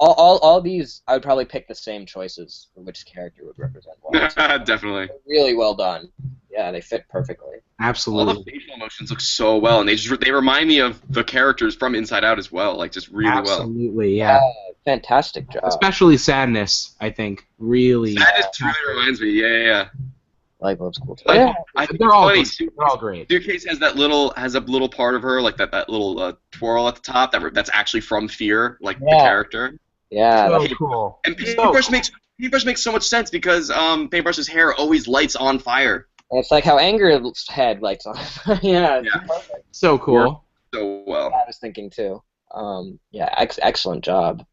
all these, I would probably pick the same choices for which character would represent what. Definitely. They're really well done. Yeah, they fit perfectly. Absolutely. All the facial emotions look so well, and they remind me of the characters from Inside Out as well, like just really well. Absolutely, yeah. Fantastic job. Especially Sadness, I think, really. Sadness really reminds me, yeah. Like that's cool too. Like, Yeah. I think They're it's all funny. great. They're all great. Suitcase has a little part of her, like that little twirl at the top that's actually from Fear, like the character. Yeah. So That's cool. And Paintbrush makes so much sense because Paintbrush's hair always lights on fire. it's like how Anger's head lights on. Yeah. Yeah. Perfect. So cool. So well. I was thinking too. Yeah. Excellent job.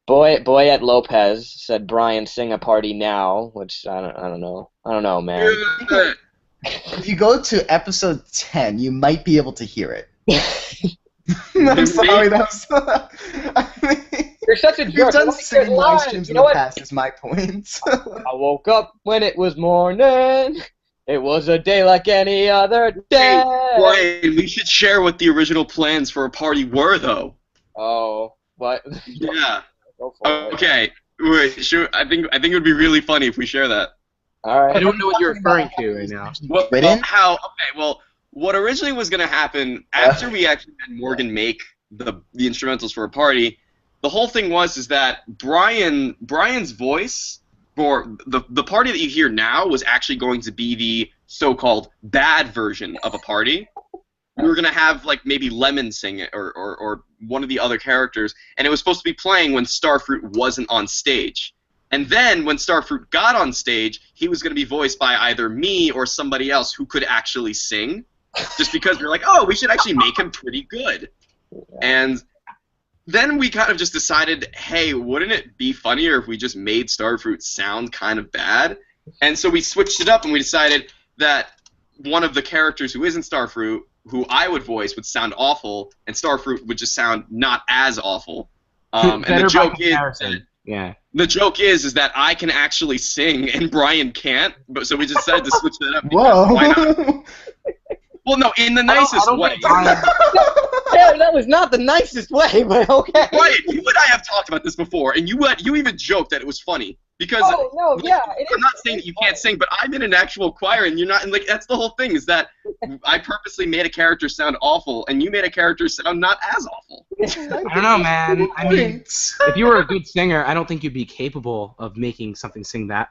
Boy at Lopez said, "Brian, sing a party now," which I don't know. I don't know, man. If you go to episode 10, you might be able to hear it. I'm sorry, that was... I mean, You're such a jerk. you've done Why singing can't live lie? streams You in know the what? past, is my point. I woke up when it was morning. It was a day like any other day. Brian, we should share what the original plans for a party were, though. Oh, what? Yeah. Go for it. Okay. Wait, sure. I think it would be really funny if we share that. All right. I don't know what you're referring to right now. Written? What originally was going to happen after we actually had Morgan make the instrumentals for a party, the whole thing was that Brian's voice for the party that you hear now was actually going to be the so-called bad version of a party. We were going to have, like, maybe Lemon sing it or one of the other characters, and it was supposed to be playing when Starfruit wasn't on stage. And then, when Starfruit got on stage, he was going to be voiced by either me or somebody else who could actually sing, just because we were like, oh, we should actually make him pretty good. And then we kind of just decided, hey, wouldn't it be funnier if we just made Starfruit sound kind of bad? And so we switched it up, and we decided that one of the characters who isn't Starfruit, who I would voice, would sound awful, and Starfruit would just sound not as awful. And the joke is that, the joke is that I can actually sing and Brian can't, but so we just decided to switch that up. Whoa! Why not? Well, no, in the nicest way. Yeah, that was not the nicest way, but okay. Brian, you and I have talked about this before, and you even joked that it was funny. Because I'm not saying that you can't sing, but I'm in an actual choir, and you're not. And like that's the whole thing is that I purposely made a character sound awful, and you made a character sound not as awful. I don't know, man. I mean, if you were a good singer, I don't think you'd be capable of making something sing that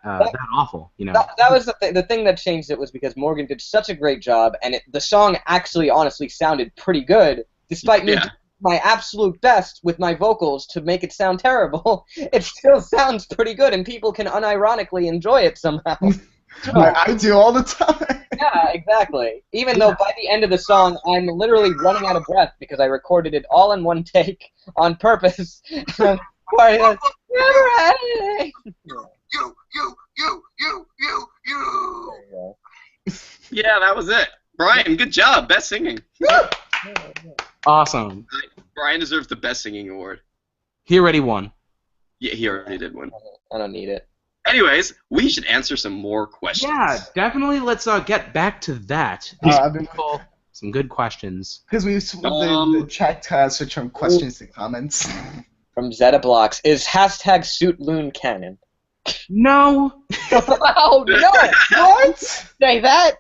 awful. You know. That was the thing that changed it was because Morgan did such a great job, and the song actually, honestly, sounded pretty good, despite me. Yeah. My absolute best with my vocals to make it sound terrible. It still sounds pretty good, and people can unironically enjoy it somehow. I do all the time. Yeah, exactly. Even though by the end of the song, I'm literally running out of breath because I recorded it all in one take on purpose. You. Yeah, that was it. Brian, good job. Best singing. Awesome. Brian deserves the best singing award. He already won. Yeah, he already did one. I don't need it. Anyways, we should answer some more questions. Yeah, definitely. Let's get back to that. I've been some good questions. because the chat has switched from questions to comments. From Zeta Blocks, is hashtag SuitLoon canon? No. Oh, no! What? Say that?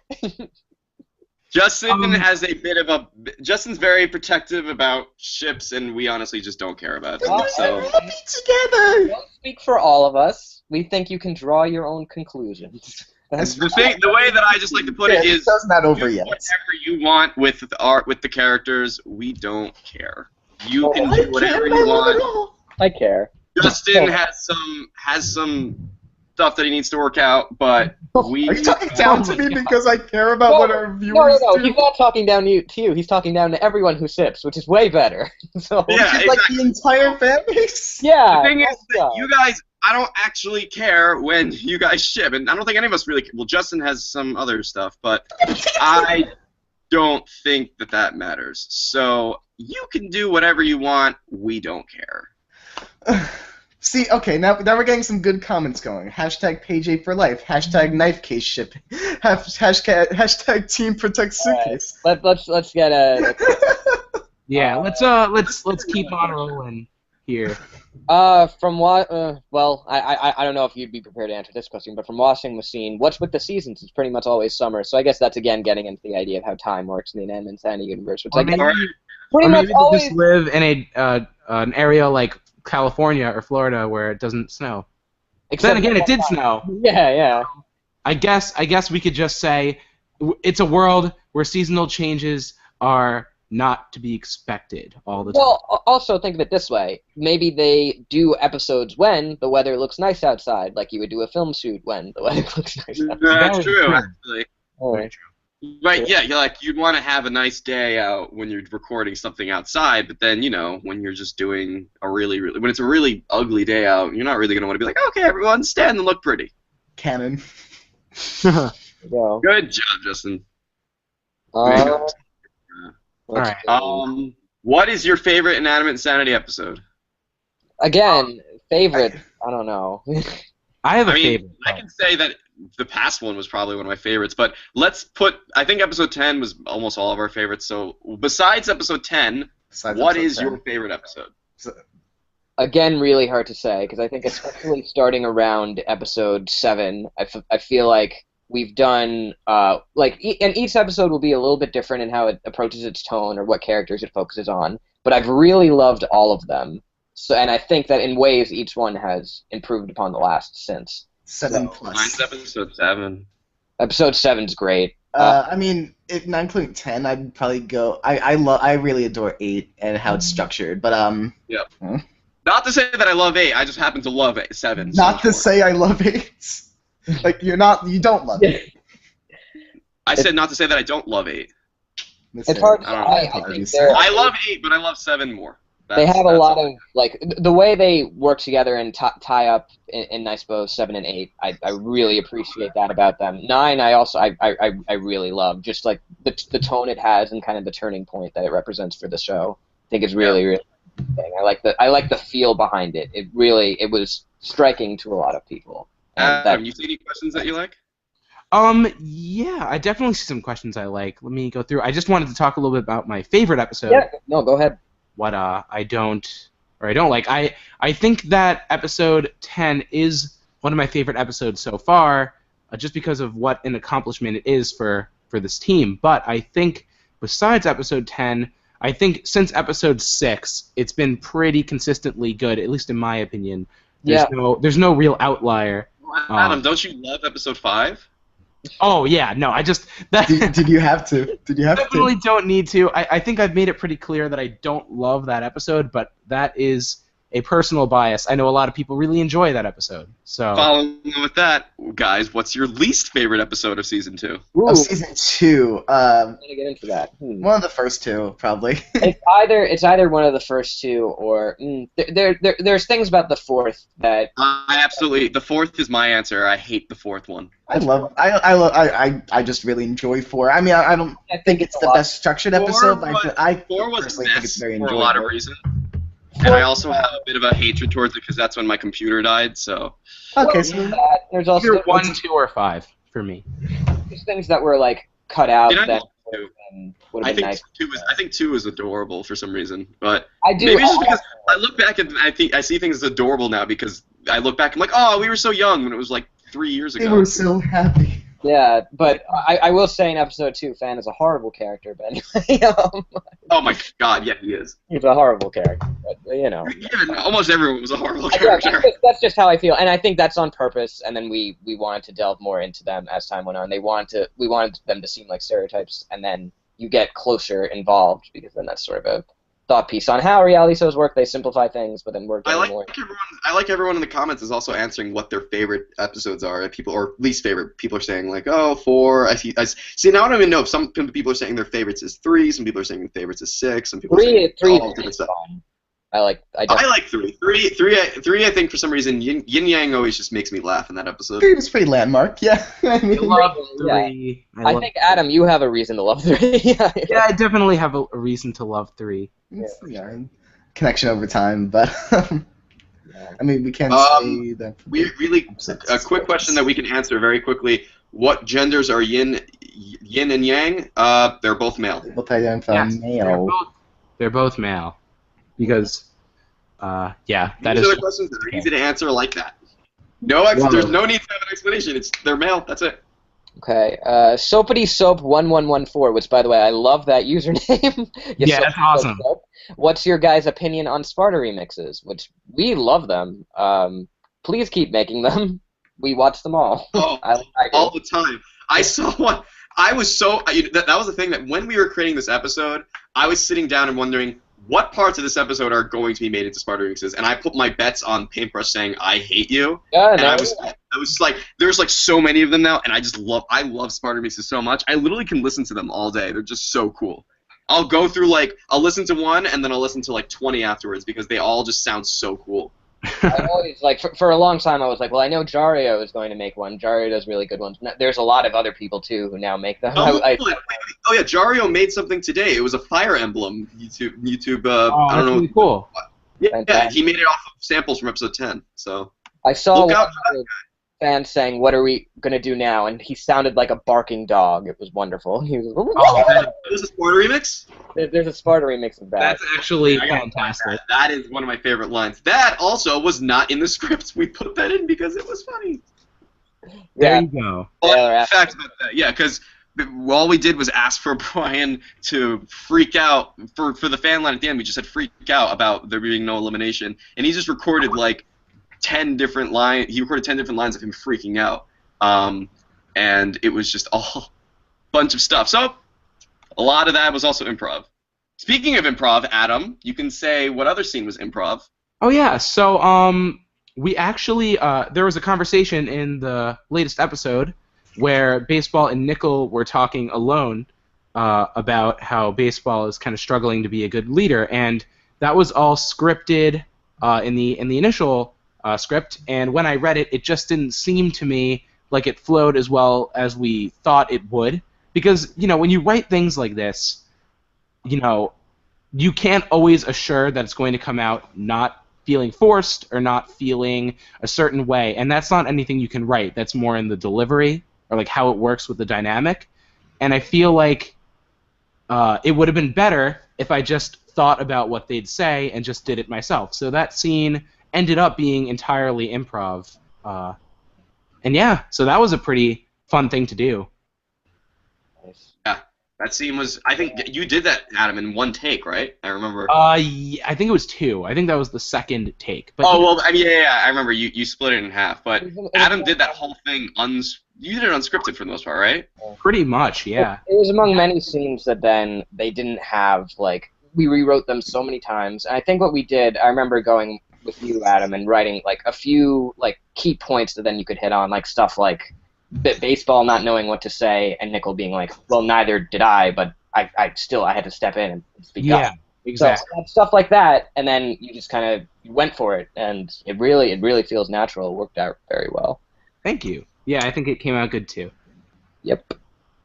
Justin has a bit of a. Justin's very protective about ships, and we honestly just don't care about them. So. Happy together. Don't speak for all of us. We think you can draw your own conclusions. The way that I just like to put it is, it's not over do yet. whatever you want with the characters. We don't care. You can do whatever you want. I care. Justin has some stuff that he needs to work out, but we. Are you talking down to me because I care about what our viewers No, do? he's not talking down to you. He's talking down to everyone who sips, which is way better. So Yeah, It's like the entire fan base. yeah. The thing is that you guys, I don't actually care when you guys ship, and I don't think any of us really. Well, Justin has some other stuff, but I don't think that matters. So you can do whatever you want. We don't care. See, okay, now we're getting some good comments going. Hashtag page 8 for life. Hashtag knife case shipping. Hashtag team protect suitcase. Let's get a. Yeah. Let's keep on rolling here. From what? Well, I don't know if you'd be prepared to answer this question, but from Washing Machine, what's with the seasons? It's pretty much always summer, so I guess that's again getting into the idea of how time works in the Inanimate Insanity universe, which I guess pretty much maybe always. just live in an area like California or Florida where it doesn't snow. Except Then again, it did snow. Yeah. I guess we could just say it's a world where seasonal changes are not to be expected all the time. Well, also think of it this way. Maybe they do episodes when the weather looks nice outside, like you would do a film shoot when the weather looks nice outside. That's true, actually. Very true. Right, yeah, you'd want to have a nice day out when you're recording something outside, but then, when you're just doing when it's a really ugly day out, you're not really going to want to be like, okay, everyone, stand and look pretty. Canon. So, Good job, Justin. let's Alright. see. What is your favorite Inanimate Insanity episode? Again, favorite, I don't know. I have a favorite. I can say that the past one was probably one of my favorites, but I think episode 10 was almost all of our favorites, so besides episode 10, what is your favorite episode? Again, really hard to say, because I think especially starting around episode 7, I feel like we've done, and each episode will be a little bit different in how it approaches its tone or what characters it focuses on, but I've really loved all of them. So, and I think that in ways each one has improved upon the last since. 7 So, plus. Mine's episode 7. Episode 7's great. I mean, if not including 10, I'd probably go. I really adore 8 and how it's structured, but Yep. Hmm? Not to say that I love 8, I just happen to love 7. so Not to much more. say I love 8. Like you don't love it. I said not to say that I don't love 8. It's hard to I don't say. know. I think they're- I love 8, but I love 7 more. They have a That's lot all. of, like, the way they work together and tie up in nice bows, 7 and 8, I really appreciate that about them. 9, I really love, just, like, the tone it has and kind of the turning point that it represents for the show. I think it's really, really interesting. I like the feel behind it. It was striking to a lot of people. And You see any questions that you like? Yeah, I definitely see some questions I like. Let me go through. I just wanted to talk a little bit about my favorite episode. yeah, no, go ahead. What I don't like. I think that episode 10 is one of my favorite episodes so far, just because of what an accomplishment it is for this team. But I think besides episode 10, I think since episode 6, it's been pretty consistently good, at least in my opinion. There's no real outlier. Adam, don't you love episode 5? Oh yeah, no, I just Did you have to? Did you have definitely to? don't need to. I think I've made it pretty clear that I don't love that episode, but that is a personal bias. I know a lot of people really enjoy that episode. So Following with that, guys, what's your least favorite episode of season 2? Ooh, Oh, season 2. I'm gonna get into that. One of the first 2, probably. It's either one of the first 2 or there's things about the 4th that The 4th is my answer. I hate the 4th one. I just really enjoy 4. I mean, I don't think it's the best structured episode, but I 4 was personally a think it's mess very for enjoyable. a lot of reasons. And I also have a bit of a hatred towards it because that's when my computer died. So Okay, so there's also either 1, 2, or 5 for me. there's things that were like cut out Did I that love 2? would I have been think nice. I think 2 is adorable for some reason, but I do. maybe it's just because I look back and I see things as adorable now because I look back and I'm like, oh, we were so young when it was like 3 years they ago. were so happy. Yeah, but I will say in episode 2, Fan is a horrible character, but anyway, Oh my god, yeah, he is. he's a horrible character, but you know. Even almost everyone was a horrible Yeah, character. that's just how I feel, and I think that's on purpose. And then we wanted to delve more into them as time went on. We wanted them to seem like stereotypes, and then you get closer involved because then that's sort of a thought piece on how reality shows work. They simplify things, but then we're getting more. I like everyone in the comments is also answering what their favorite episodes are. People or least favorite. People are saying like, oh, 4. I see. Now I don't even know if some people are saying their favorites is 3. Some people are saying their favorites is 6. Some people are saying Three all different stuff. fun. I like 3. 3. I think for some reason Yin Yang always just makes me laugh in that episode. 3 was pretty landmark, yeah. I mean, I love Yeah. 3. I think Adam, you have a reason to love 3. Yeah, I definitely have a reason to love 3. it's, connection over time, but I mean, we can't say that. We really a quick question that we can answer very quickly. What genders are Yin and Yang? They're both male. Both identify Yes, male. they're both male. Because, that These is. are the questions that are easy to answer like that. There's no need to have an explanation. They're male. That's it. Okay, Soapity Soap 1114, which by the way I love that username. Yeah, that's awesome. Soap. What's your guys' opinion on Sparta remixes? Which we love them. Please keep making them. We watch them all. Oh, I all the time. I saw one. I was so that was the thing that when we were creating this episode, I was sitting down and wondering what parts of this episode are going to be made into Sparta remixes, and I put my bets on Paintbrush saying I hate you. Yeah, And no, I was just like, there's like so many of them now, and I love Sparta remixes so much. I literally can listen to them all day. They're just so cool. I'll go through I'll listen to one, and then I'll listen to 20 afterwards because they all just sound so cool. I always for a long time I was like, well, I know Jario is going to make one. Jario does really good ones. There's a lot of other people too who now make them. Oh yeah, Jario made something today. It was a Fire Emblem YouTube. I don't know. Really cool. Yeah, he made it off of samples from episode 10. So I saw look out for that. fans saying, "What are we gonna do now?" And he sounded like a barking dog. It was wonderful. He was. This is a Sparta remix? There's a Sparta remix of that. That's actually I gotta find fantastic. That is one of my favorite lines. That also was not in the script. We put that in because it was funny. There Yeah. you go. Yeah, Fact about that, yeah, because all we did was ask for Brian to freak out for the fan line at the end. We just said freak out about there being no elimination, and he just recorded like 10 different lines. He recorded 10 different lines of him freaking out, and it was just all bunch of stuff. So a lot of that was also improv. Speaking of improv, Adam, you can say what other scene was improv. Oh yeah, so we actually there was a conversation in the latest episode where Baseball and Nickel were talking alone about how Baseball is kind of struggling to be a good leader, and that was all scripted in the initial script. And when I read it, it just didn't seem to me like it flowed as well as we thought it would, because when you write things like this, you can't always assure that it's going to come out not feeling forced or not feeling a certain way, and that's not anything you can write. That's more in the delivery or like how it works with the dynamic. And I feel like it would have been better if I just thought about what they'd say and just did it myself. So that scene ended up being entirely improv, and yeah, so that was a pretty fun thing to do. Yeah, that scene was. I think you did that, Adam, in one take, right? I remember. Yeah, I think it was 2. I think that was the second take. But Oh well, I mean, yeah, I remember you split it in half. But Adam did that whole thing you did it unscripted for the most part, right? pretty much, yeah. It was among many scenes that then they didn't have, like, we rewrote them so many times. And I think what we did, I remember going with you, Adam, and writing, like, a few, like, key points that then you could hit on, like, stuff like Baseball not knowing what to say, and Nickel being like, well, neither did I, but I had to step in and speak up. Yeah, exactly. So stuff like that, and then you just kind of went for it, and it really feels natural. It worked out very well. Thank you. Yeah, I think it came out good too. Yep.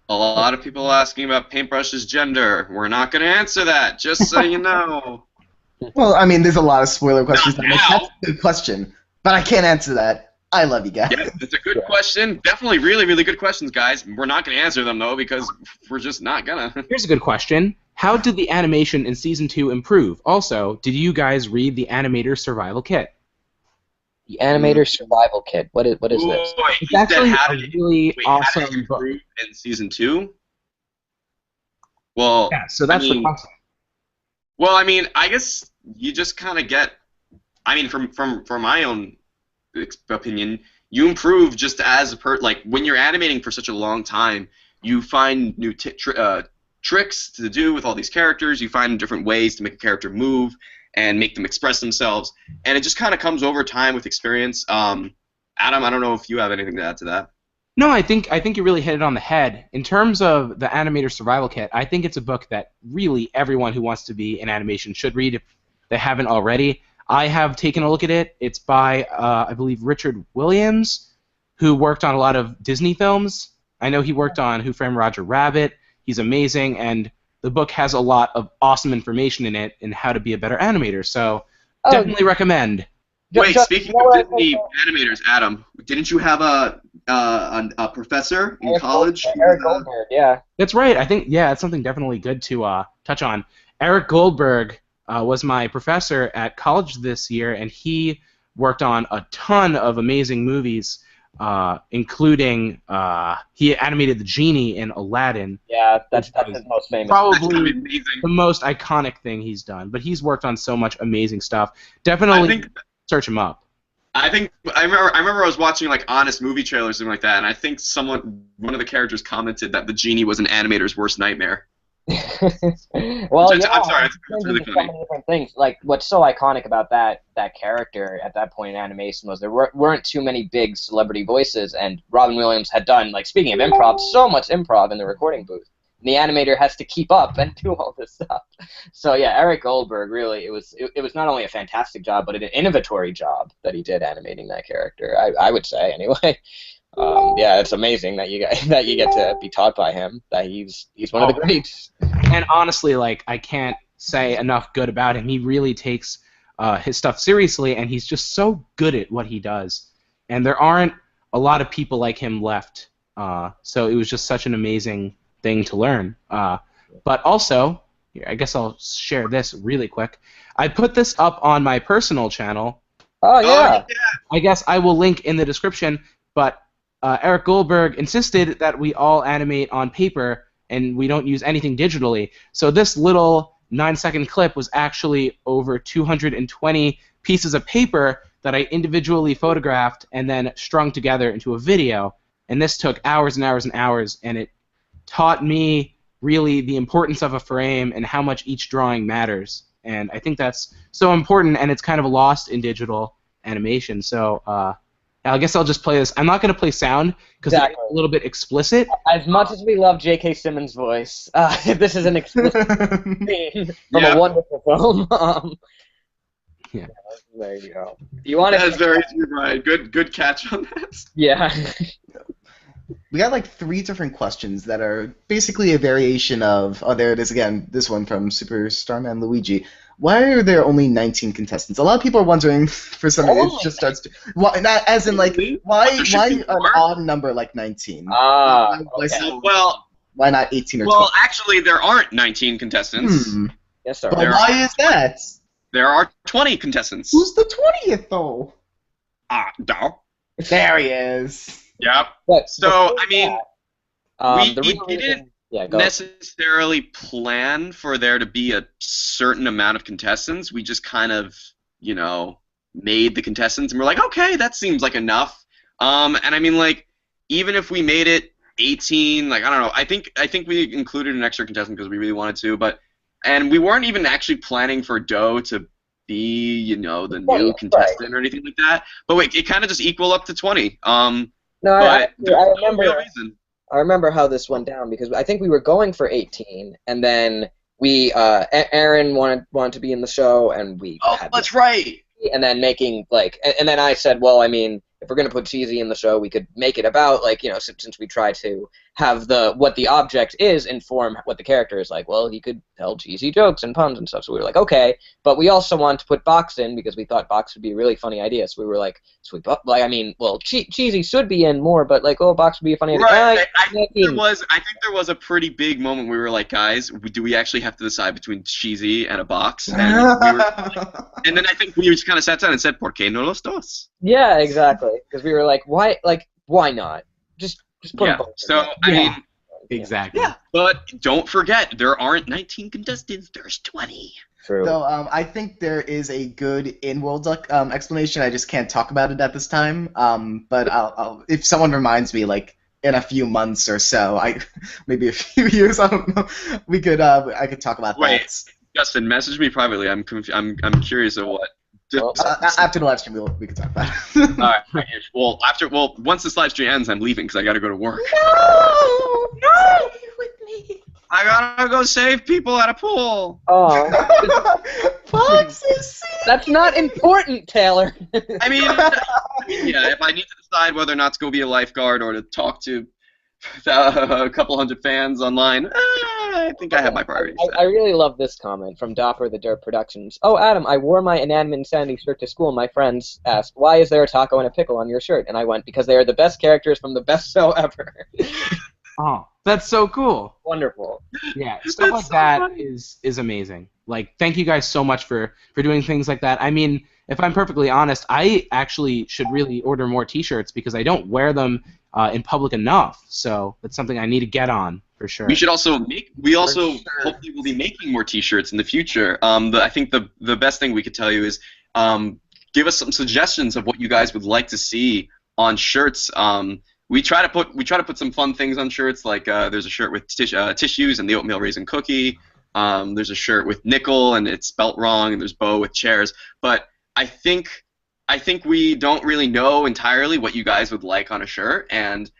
A lot of people asking about Paintbrush's gender. We're not going to answer that, just so you know. Well, I mean, there's a lot of spoiler questions. Not I'm like, now. that's a good question, but I can't answer that. I love you guys. Yeah, it's a good question. Definitely really, really good questions, guys. We're not going to answer them, though, because we're just not going to. Here's a good question. How did the animation in Season 2 improve? Also, did you guys read the Animator Survival Kit? The Animator Survival Kit. What is this? Wait, It's actually a really how did it awesome book. improve in Season 2? Well, Yeah, so that's I mean, the concept. Well, I mean, I guess you just kind of get. I mean, from my own opinion, you improve just as like when you're animating for such a long time, you find new tricks to do with all these characters. You find different ways to make a character move and make them express themselves, and it just kind of comes over time with experience. Adam, I don't know if you have anything to add to that. No, I think you really hit it on the head. In terms of the Animator Survival Kit, I think it's a book that really everyone who wants to be in animation should read if they haven't already. I have taken a look at it. It's by, I believe, Richard Williams, who worked on a lot of Disney films. I know he worked on Who Framed Roger Rabbit. He's amazing, and the book has a lot of awesome information in it in how to be a better animator. So definitely recommend. Wait, speaking of Disney animators, Adam, didn't you have a professor in college? Eric Goldberg, yeah. That's right. I think, yeah, it's something definitely good to touch on. Eric Goldberg was my professor at college this year, and he worked on a ton of amazing movies, including he animated the genie in Aladdin. Yeah, that's his most famous. Probably the most iconic thing he's done, but he's worked on so much amazing stuff. Definitely search him up. I remember I was watching like Honest movie trailers or something like that, and I think one of the characters commented that the genie was an animator's worst nightmare. Well, yeah, I'm sorry, it's really so funny. many different things. Like, what's so iconic about that character at that point in animation was there weren't too many big celebrity voices, and Robin Williams had done, like, speaking of improv, so much improv in the recording booth. And the animator has to keep up and do all this stuff. So yeah, Eric Goldberg, really, it was not only a fantastic job, but an innovatory job that he did animating that character. I would say anyway. Yeah, it's amazing that you get to be taught by him. That he's one of the greats. And honestly, like, I can't say enough good about him. He really takes his stuff seriously, and he's just so good at what he does. And there aren't a lot of people like him left. So it was just such an amazing thing to learn. But also, here, I guess I'll share this really quick. I put this up on my personal channel. Oh yeah. I guess I will link in the description, but Eric Goldberg insisted that we all animate on paper and we don't use anything digitally. So this little 9-second clip was actually over 220 pieces of paper that I individually photographed and then strung together into a video. And this took hours and hours and hours, and it taught me really the importance of a frame and how much each drawing matters. And I think that's so important, and it's kind of lost in digital animation. So I guess I'll just play this. I'm not going to play sound because it's a little bit explicit. As much as we love J.K. Simmons' voice, this is an explicit scene from a wonderful film. Yeah. There you go. You want That's very true, Brian. Good catch on that. Yeah. We got like 3 different questions that are basically a variation of, oh, there it is again, this one from Super Starman Luigi. Why are there only 19 contestants? A lot of people are wondering for some reason it just starts to, why, not as in like, why an odd number like 19? Okay. Well, why not 18 or 20? Well, actually, there aren't 19 contestants. Yes, sir. But why is that? There are 20 contestants. Who's the 20th though? No. There he is. Yep. But So, I mean, we we didn't necessarily plan for there to be a certain amount of contestants. We just kind of, made the contestants, and we're like, okay, that seems like enough. And I mean, like, even if we made it 18, like, I don't know. I think we included an extra contestant because we really wanted to, and we weren't even actually planning for Doe to be, the new contestant or anything like that. But wait, it kind of just equal up to 20. No, I remember. No real reason. I remember how this went down because I think we were going for 18, and then we Aaron wanted to be in the show, and we. Oh, that's right. And then making and then I said, well, I mean, if we're gonna put Cheesy in the show, we could make it about since we try to have what the object is inform what the character is like. Well, he could tell cheesy jokes and puns and stuff. So we were like, okay, but we also wanted to put Box in because we thought Box would be a really funny idea. So we were like, Cheesy should be in more, but Box would be a funny idea. Right. I think there was a pretty big moment where we were like, guys, do we actually have to decide between Cheesy and a Box? And and then I think we just kind of sat down and said, ¿Por qué no los dos? Yeah, exactly. Because we were like, why not? Just put them both. So I mean, exactly. Yeah, but don't forget, there aren't 19 contestants. There's 20. True. So I think there is a good in-world explanation. I just can't talk about it at this time. But I'll if someone reminds me, like in a few months or so, maybe a few years, I don't know. I could talk about that. Justin, message me privately. I'm curious of what. Well, after the live stream, we can talk about it. All right. Well, once this live stream ends, I'm leaving because I got to go to work. No, stay with me. I gotta go save people at a pool. Oh, Fox is that's not important, Taylor. I mean, yeah. If I need to decide whether or not to go be a lifeguard or to talk to a couple hundred fans online, I think I have my priorities. I really love this comment from Dopper the Dirt Productions. Oh, Adam, I wore my Inanimate Insanity shirt to school. My friends asked, why is there a taco and a pickle on your shirt? And I went, because they are the best characters from the best show ever. Oh, that's so cool. Wonderful. Yeah, stuff like that is amazing. Like, thank you guys so much for doing things like that. I mean, if I'm perfectly honest, I actually should really order more T-shirts because I don't wear them in public enough. So that's something I need to get on for sure. We should also hopefully will be making more T-shirts in the future. I think the best thing we could tell you is give us some suggestions of what you guys would like to see on shirts. We try to put some fun things on shirts. Like there's a shirt with tissues and the oatmeal raisin cookie. There's a shirt with nickel and it's spelt wrong, and there's Bo with chairs. But I think we don't really know entirely what you guys would like on a shirt, and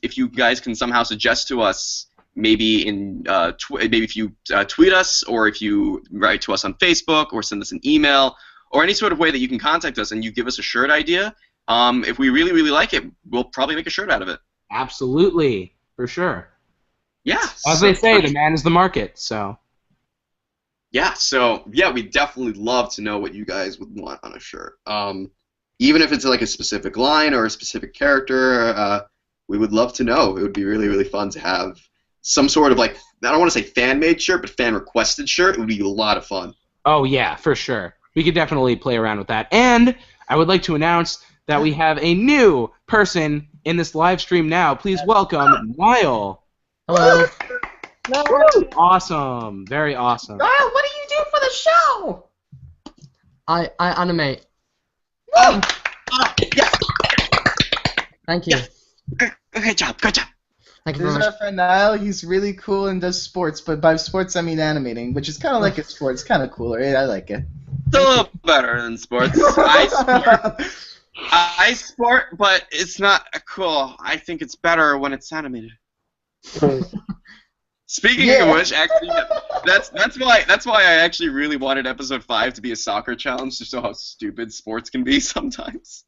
if you guys can somehow suggest to us, maybe if you tweet us, or if you write to us on Facebook, or send us an email, or any sort of way that you can contact us, and you give us a shirt idea, if we really, really like it, we'll probably make a shirt out of it. Absolutely, for sure. Yeah. As they say, the man is the market, so. Yeah, so, yeah, we'd definitely love to know what you guys would want on a shirt. even if it's like a specific line or a specific character, we would love to know. It would be really, really fun to have some sort of like, I don't want to say fan-made shirt, but fan-requested shirt. It would be a lot of fun. Oh, yeah, for sure. We could definitely play around with that. And I would like to announce that we have a new person in this live stream now. Please welcome Niall. Hello. Awesome. Very awesome. Niall, what do you do for the show? I animate. Oh, yes. Thank you. Good job. Good job. Thank you This very is much. our friend Niall. He's really cool and does sports, but by sports I mean animating, which is kind of like a sport. It's kind of cooler. I like it. It's a little better than sports. I sport, but it's not cool. I think it's better when it's animated. Speaking of which, actually, that's why I actually really wanted episode 5 to be a soccer challenge to show how stupid sports can be sometimes.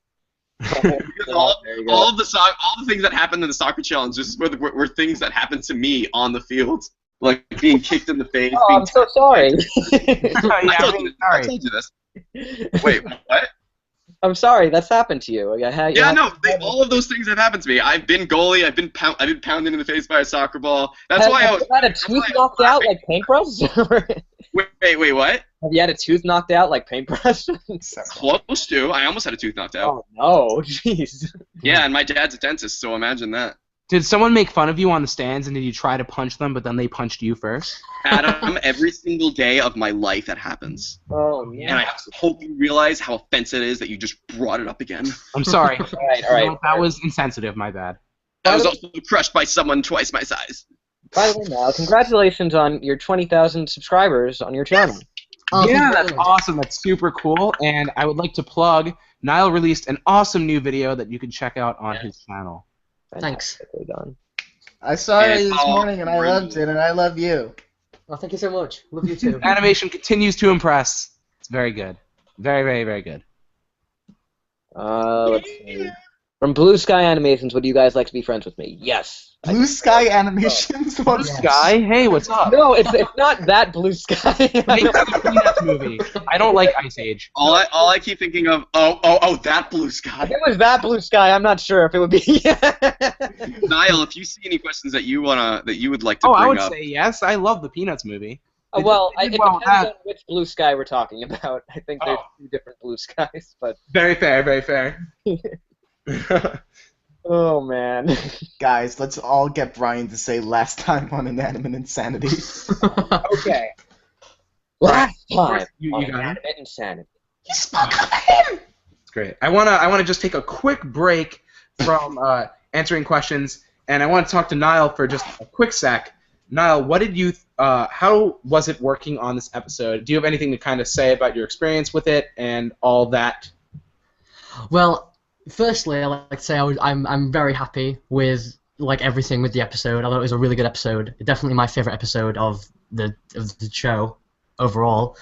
Because all of the things that happened in the soccer challenge just were things that happened to me on the field, like being kicked in the face. Oh, I'm so sorry. I told you this. Wait, what? I'm sorry, that's happened to you. All of those things have happened to me. I've been goalie. I've been pounded in the face by a soccer ball. That's why I was. Have you had a tooth knocked out like paintbrush? Wait, what? Have you had a tooth knocked out like paintbrush? Close to. I almost had a tooth knocked out. Oh no, jeez. Yeah, and my dad's a dentist, so imagine that. Did someone make fun of you on the stands, and did you try to punch them, but then they punched you first? Adam, every single day of my life that happens. Oh yeah. And I hope you realize how offensive it is that you just brought it up again. I'm sorry. All right. That was insensitive, my bad. I was also crushed by someone twice my size. By the way, Niall, congratulations on your 20,000 subscribers on your channel. Oh, Yeah, thank you that's very much. awesome. That's super cool. And I would like to plug, Niall released an awesome new video that you can check out on his channel. Thanks. Fantastically done. I saw it It's this all morning and I loved it, and I love you. Oh, thank you so much. Love you too. Animation continues to impress. It's very good. Very, very, very good. Let's see. From Blue Sky Animations, would you guys like to be friends with me? Yes. Blue Sky Animations. What? Yes. Guy, hey, what's up? No, it's not that Blue Sky. Make the Peanuts movie. I don't like Ice Age. All I keep thinking of, that blue sky. If it was that Blue Sky, I'm not sure if it would be. Niall, if you see any questions that you would like to Oh, bring I would up. say yes. I love the Peanuts movie. Well, They it did well depends with on which Blue Sky we're talking about. I think there's two different Blue Skies, but. Very fair, very fair. Oh man. Guys, let's all get Brian to say last time on Inanimate Insanity. Okay. Last time. You on got it? Inanimate Insanity. You spoke of him! It's great. I wanna just take a quick break from answering questions, and I want to talk to Niall for just a quick sec. Niall, what did you? How was it working on this episode? Do you have anything to kind of say about your experience with it and all that? Well, firstly, I like to say I'm very happy with everything with the episode. I thought it was a really good episode. Definitely my favorite episode of the show overall.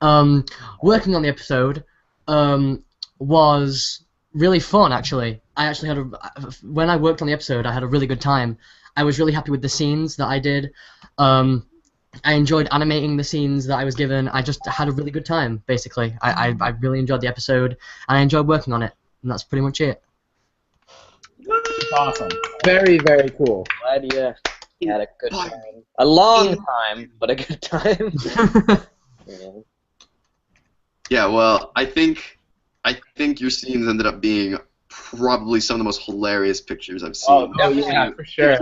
Working on the episode was really fun. Actually, I actually had when I worked on the episode, I had a really good time. I was really happy with the scenes that I did. I enjoyed animating the scenes that I was given. I just had a really good time, basically. I really enjoyed the episode, and I enjoyed working on it, and that's pretty much it. Awesome. Very, very cool. Glad you had a good time. A long time, but a good time. Yeah. Yeah, well, I think your scenes ended up being probably some of the most hilarious pictures I've seen. Oh, yeah, for sure.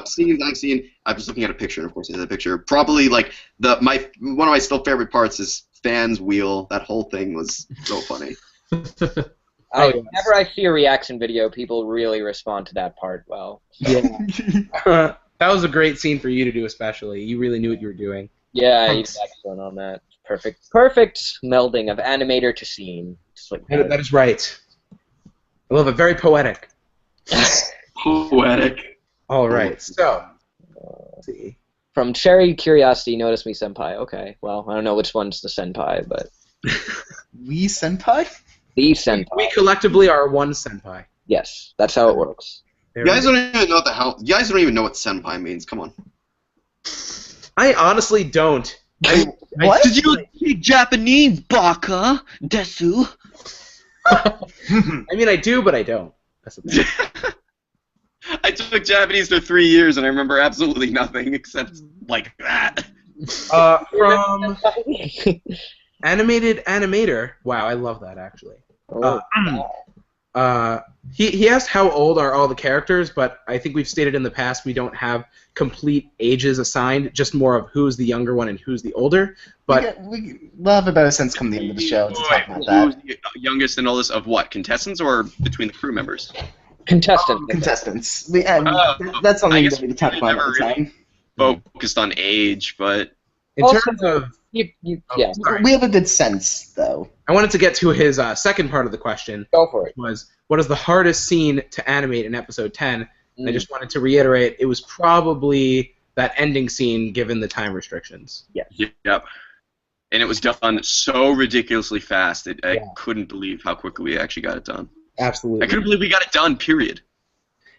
Scenes I've seen. I'm just looking at a picture, and of course, there's a picture. Probably one of my still favorite parts is Fan's wheel. That whole thing was so funny. Whenever I see a reaction video, people really respond to that part well. Yeah. That was a great scene for you to do, especially. You really knew what you were doing. Yeah, Thanks. he's excellent on that. Perfect melding of animator to scene. Just like That is right. I love it. Very poetic. Poetic. All right. So, let's see. From Cherry Curiosity, Notice Me Senpai. Okay, well, I don't know which one's the senpai, but We Senpai? the senpai. We collectively are one senpai. Yes, that's how it works. You guys don't even know You guys don't even know what senpai means. Come on. I honestly don't. What? Did you speak Japanese, Baka? Desu? I mean, I do, but I don't. That's the thing. I took Japanese for 3 years, and I remember absolutely nothing except like that. From Animated Animator. Wow, I love that actually. He asked how old are all the characters, but I think we've stated in the past we don't have complete ages assigned, just more of who's the younger one and who's the older. But we'll have a better sense come the end of the show to talk about that. Who's the youngest and oldest of what? Contestants or between the crew members? Contestant. Contestants. That's something that we can talk about at the time. Focused on age, but in Also, terms of, yeah. sorry. We have a good sense, though. I wanted to get to his second part of the question. Go for it. Was what is the hardest scene to animate in episode 10? And I just wanted to reiterate, it was probably that ending scene given the time restrictions. Yes. Yep. And it was done so ridiculously fast. I couldn't believe how quickly we actually got it done. Absolutely. I couldn't believe we got it done, period.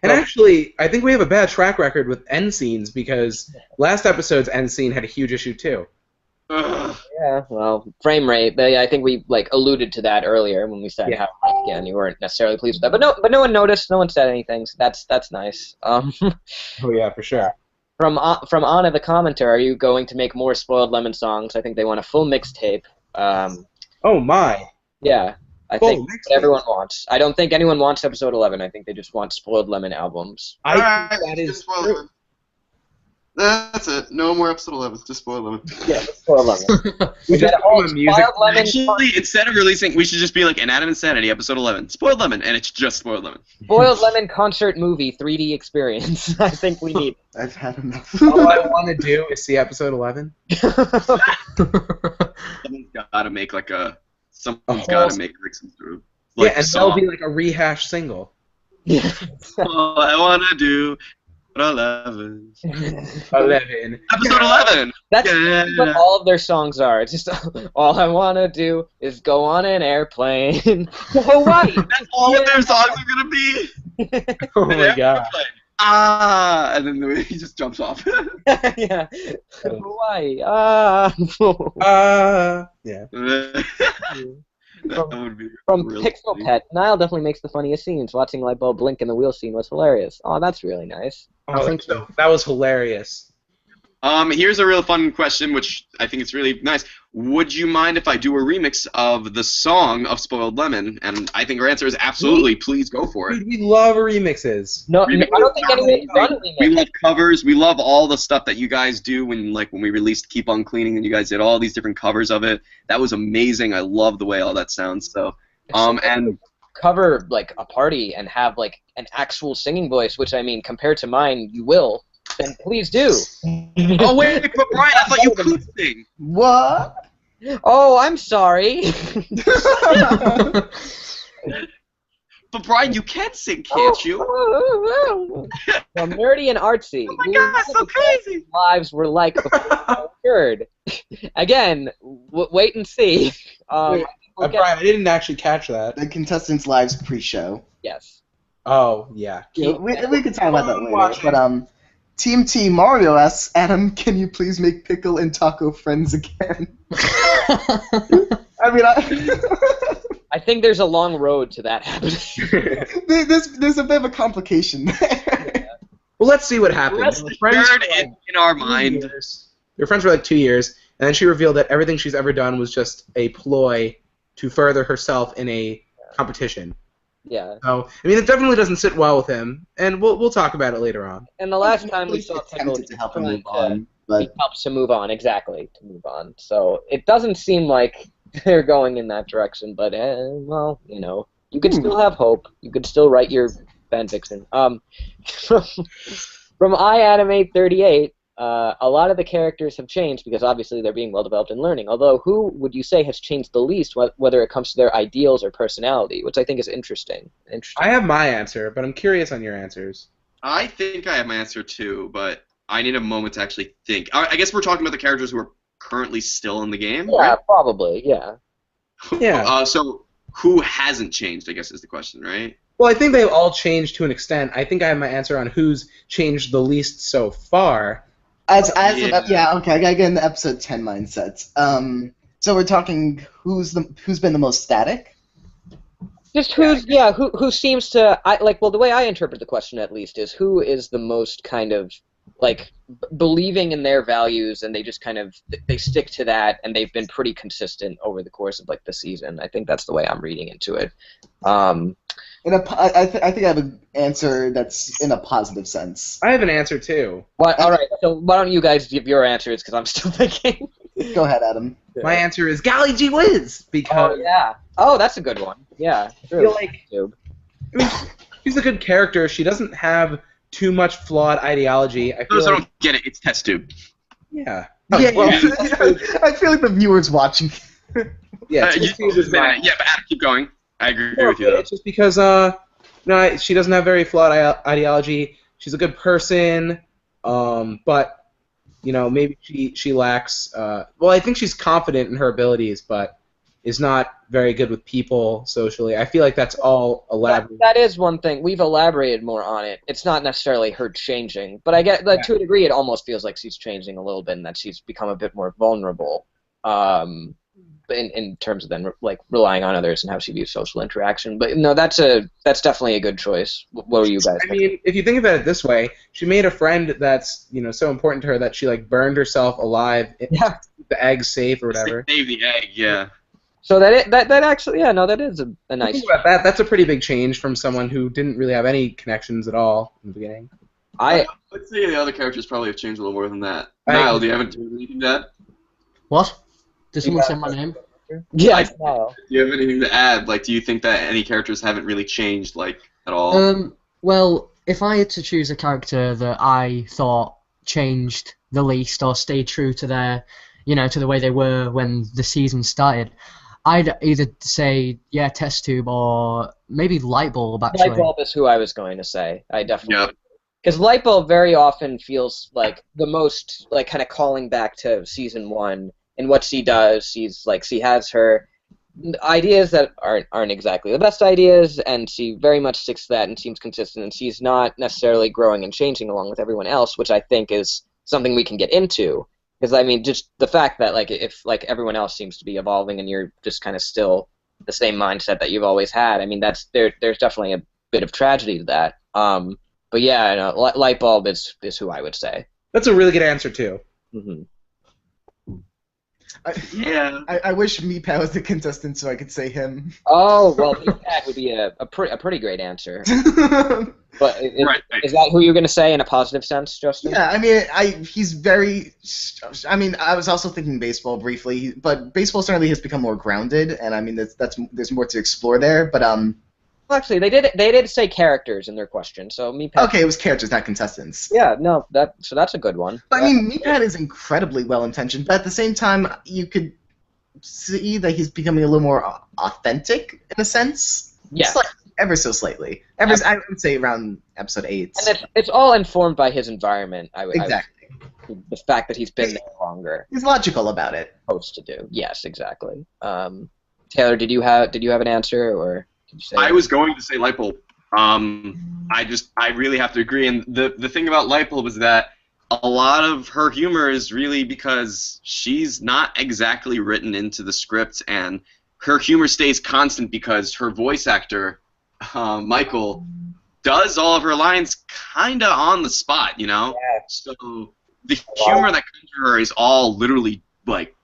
And actually, I think we have a bad track record with end scenes because last episode's end scene had a huge issue too. Ugh. Yeah, well, frame rate. I think we alluded to that earlier when we said how again you weren't necessarily pleased with that, but no one noticed, no one said anything. So that's nice. Oh yeah, for sure. From Anna the commenter, are you going to make more Spoiled Lemon songs? I think they want a full mixtape. Oh my. Yeah, I Full think mixtape. what everyone wants. I don't think anyone wants episode 11. I think they just want Spoiled Lemon albums. I think that is Spoiled true. Lemon. That's it. No more episode 11. Just Spoiled Lemon. Yeah, Spoiled Lemon. We just all do a music. Spoiled Lemon. Actually, instead of releasing, we should just be like Inanimate Insanity, episode 11. Spoiled Lemon, and it's just Spoiled Lemon. Spoiled Lemon concert movie 3D experience. I think we need. I've had enough. All I want to do is see episode 11. Someone's gotta make like someone's gotta make like some sort of Yeah, and that'll be like a rehash single. All I wanna do 11. 11. Episode 11. That's Yeah. what all of their songs are. It's just all I wanna do is go on an airplane to Hawaii. That's all of their songs are gonna be. Oh my god. Ah, and then he just jumps off. Yeah, Hawaii. Yeah. That would be From real Pixel funny. Pet, Niall definitely makes the funniest scenes. Watching light bulb blink in the wheel scene was hilarious. Oh, that's really nice. Oh, thank you. That was hilarious. Here's a real fun question, which I think is really nice. Would you mind if I do a remix of the song of Spoiled Lemon? And I think our answer is absolutely. Please go for it. Dude, we love remixes. No, I don't think anyone's done a We remix. love covers. We love all the stuff that you guys do when we released Keep on Cleaning and you guys did all these different covers of it. That was amazing. I love the way all that sounds. So, and Cover like a party and have like an actual singing voice, which I mean, compared to mine, you will. Then please do. oh wait, but Brian, I thought you could sing. What? Oh, I'm sorry. But Brian, you can sing, can't you? Well, nerdy and artsy. Oh my god, that's so crazy. Lives were like before we occurred. Again, wait and see. Wait, we'll get- Brian, I didn't actually catch that. The contestants' lives pre-show. Yes. Oh, yeah. Yeah, we could talk about that later. Watching. But Team T Mario asks, Adam, can you please make pickle and taco friends again? I mean, I think there's a long road to that happening. there's a bit of a complication there. Well, let's see what happens. Rest They were friends assured for, like, in our 2 mind. years. They were friends for like 2 years, and then she revealed that everything she's ever done was just a ploy to further herself in a competition. Yeah. So, I mean, it definitely doesn't sit well with him, and we'll talk about it later on. And the last time we He saw Pickle, attempted to help him trying move on, he but helps to move on, exactly, to move on. So it doesn't seem like they're going in that direction, but, well, you know, you could still have hope. You could still write your fanfiction. From iAnimate38, a lot of the characters have changed because obviously they're being well developed and learning. Although, who would you say has changed the least, whether it comes to their ideals or personality, which I think is interesting. I have my answer, but I'm curious on your answers. I think I have my answer too, but I need a moment to actually think. I guess we're talking about the characters who are currently still in the game, Yeah, right? probably. Yeah. Yeah. So who hasn't changed, I guess, is the question, right? Well, I think they've all changed to an extent. I think I have my answer on who's changed the least so far. okay, I gotta get in the episode 10 mindsets. So we're talking who's been the most static? Just who seems to well, the way I interpret the question at least is who is the most kind of like believing in their values, and they just kind of they stick to that, and they've been pretty consistent over the course of like the season. I think that's the way I'm reading into it. I think I have an answer that's in a positive sense. I have an answer too. What? All right. So why don't you guys give your answers because I'm still thinking. Go ahead, Adam. My answer is golly gee whiz because That's a good one. Yeah. I feel like she's a good character. She doesn't have too much flawed ideology. I feel Those don't get it. It's test tube. Yeah. I feel like the viewers watching. Yeah. Yeah, but Adam, keep going. I agree with you. Though. It's just because she doesn't have very flawed ideology. She's a good person, but maybe she lacks. Well, I think she's confident in her abilities, but is not very good with people socially. I feel like that's all elaborate. That is one thing. We've elaborated more on it. It's not necessarily her changing, but I get to a degree it almost feels like she's changing a little bit and that she's become a bit more vulnerable in terms of then like relying on others and how she views social interaction. But no, that's definitely a good choice. What were you guys thinking? I mean, if you think about it this way, she made a friend that's so important to her that she like burned herself alive to keep the egg safe or whatever. Save the egg, yeah. So that actually, that is a nice. Think about that. That's a pretty big change from someone who didn't really have any connections at all in the beginning. I'd say the other characters probably have changed a little more than that. Niall, do you have anything to add? What? Did someone say my name? Yeah. Do you have anything to add? Like, do you think that any characters haven't really changed, like, at all? Well, if I had to choose a character that I thought changed the least or stayed true to their, to the way they were when the season started, I'd either say, test tube or maybe light bulb, actually. Light bulb is who I was going to say. I definitely. Because light bulb very often feels like the most, like, kind of calling back to season 1 in what she does. She has her ideas that aren't exactly the best ideas, and she very much sticks to that and seems consistent, and she's not necessarily growing and changing along with everyone else, which I think is something we can get into. Because, I mean, just the fact that, like, if, like, everyone else seems to be evolving and you're just kind of still the same mindset that you've always had, I mean, there's definitely a bit of tragedy to that. But, yeah, light bulb is who I would say. That's a really good answer, too. Mm-hmm. I wish Meepat was the contestant so I could say him. Oh, well, Meepat would be a pretty great answer. But is that who you're going to say in a positive sense, Justin? Yeah, I mean, he's very. I mean, I was also thinking baseball briefly, but baseball certainly has become more grounded, and I mean, there's more to explore there. But well, actually, they did say characters in their question, so Meepat. Okay, it was characters, not contestants. Yeah, no, so that's a good one. But, I mean, Meepat is incredibly well intentioned, but at the same time, you could see that he's becoming a little more authentic in a sense. Yeah. Just like ever so slightly. I would say around episode 8. And it's all informed by his environment. Exactly. The fact that he's been there longer. He's logical about it. Supposed to do. Yes, exactly. Taylor, did you have an answer, or did you say? I was going to say light bulb. I really have to agree. And the thing about light bulb is that a lot of her humor is really because she's not exactly written into the script, and her humor stays constant because her voice actor, Michael, does all of her lines kind of on the spot, Yeah. So the humor that comes to her is all literally, like,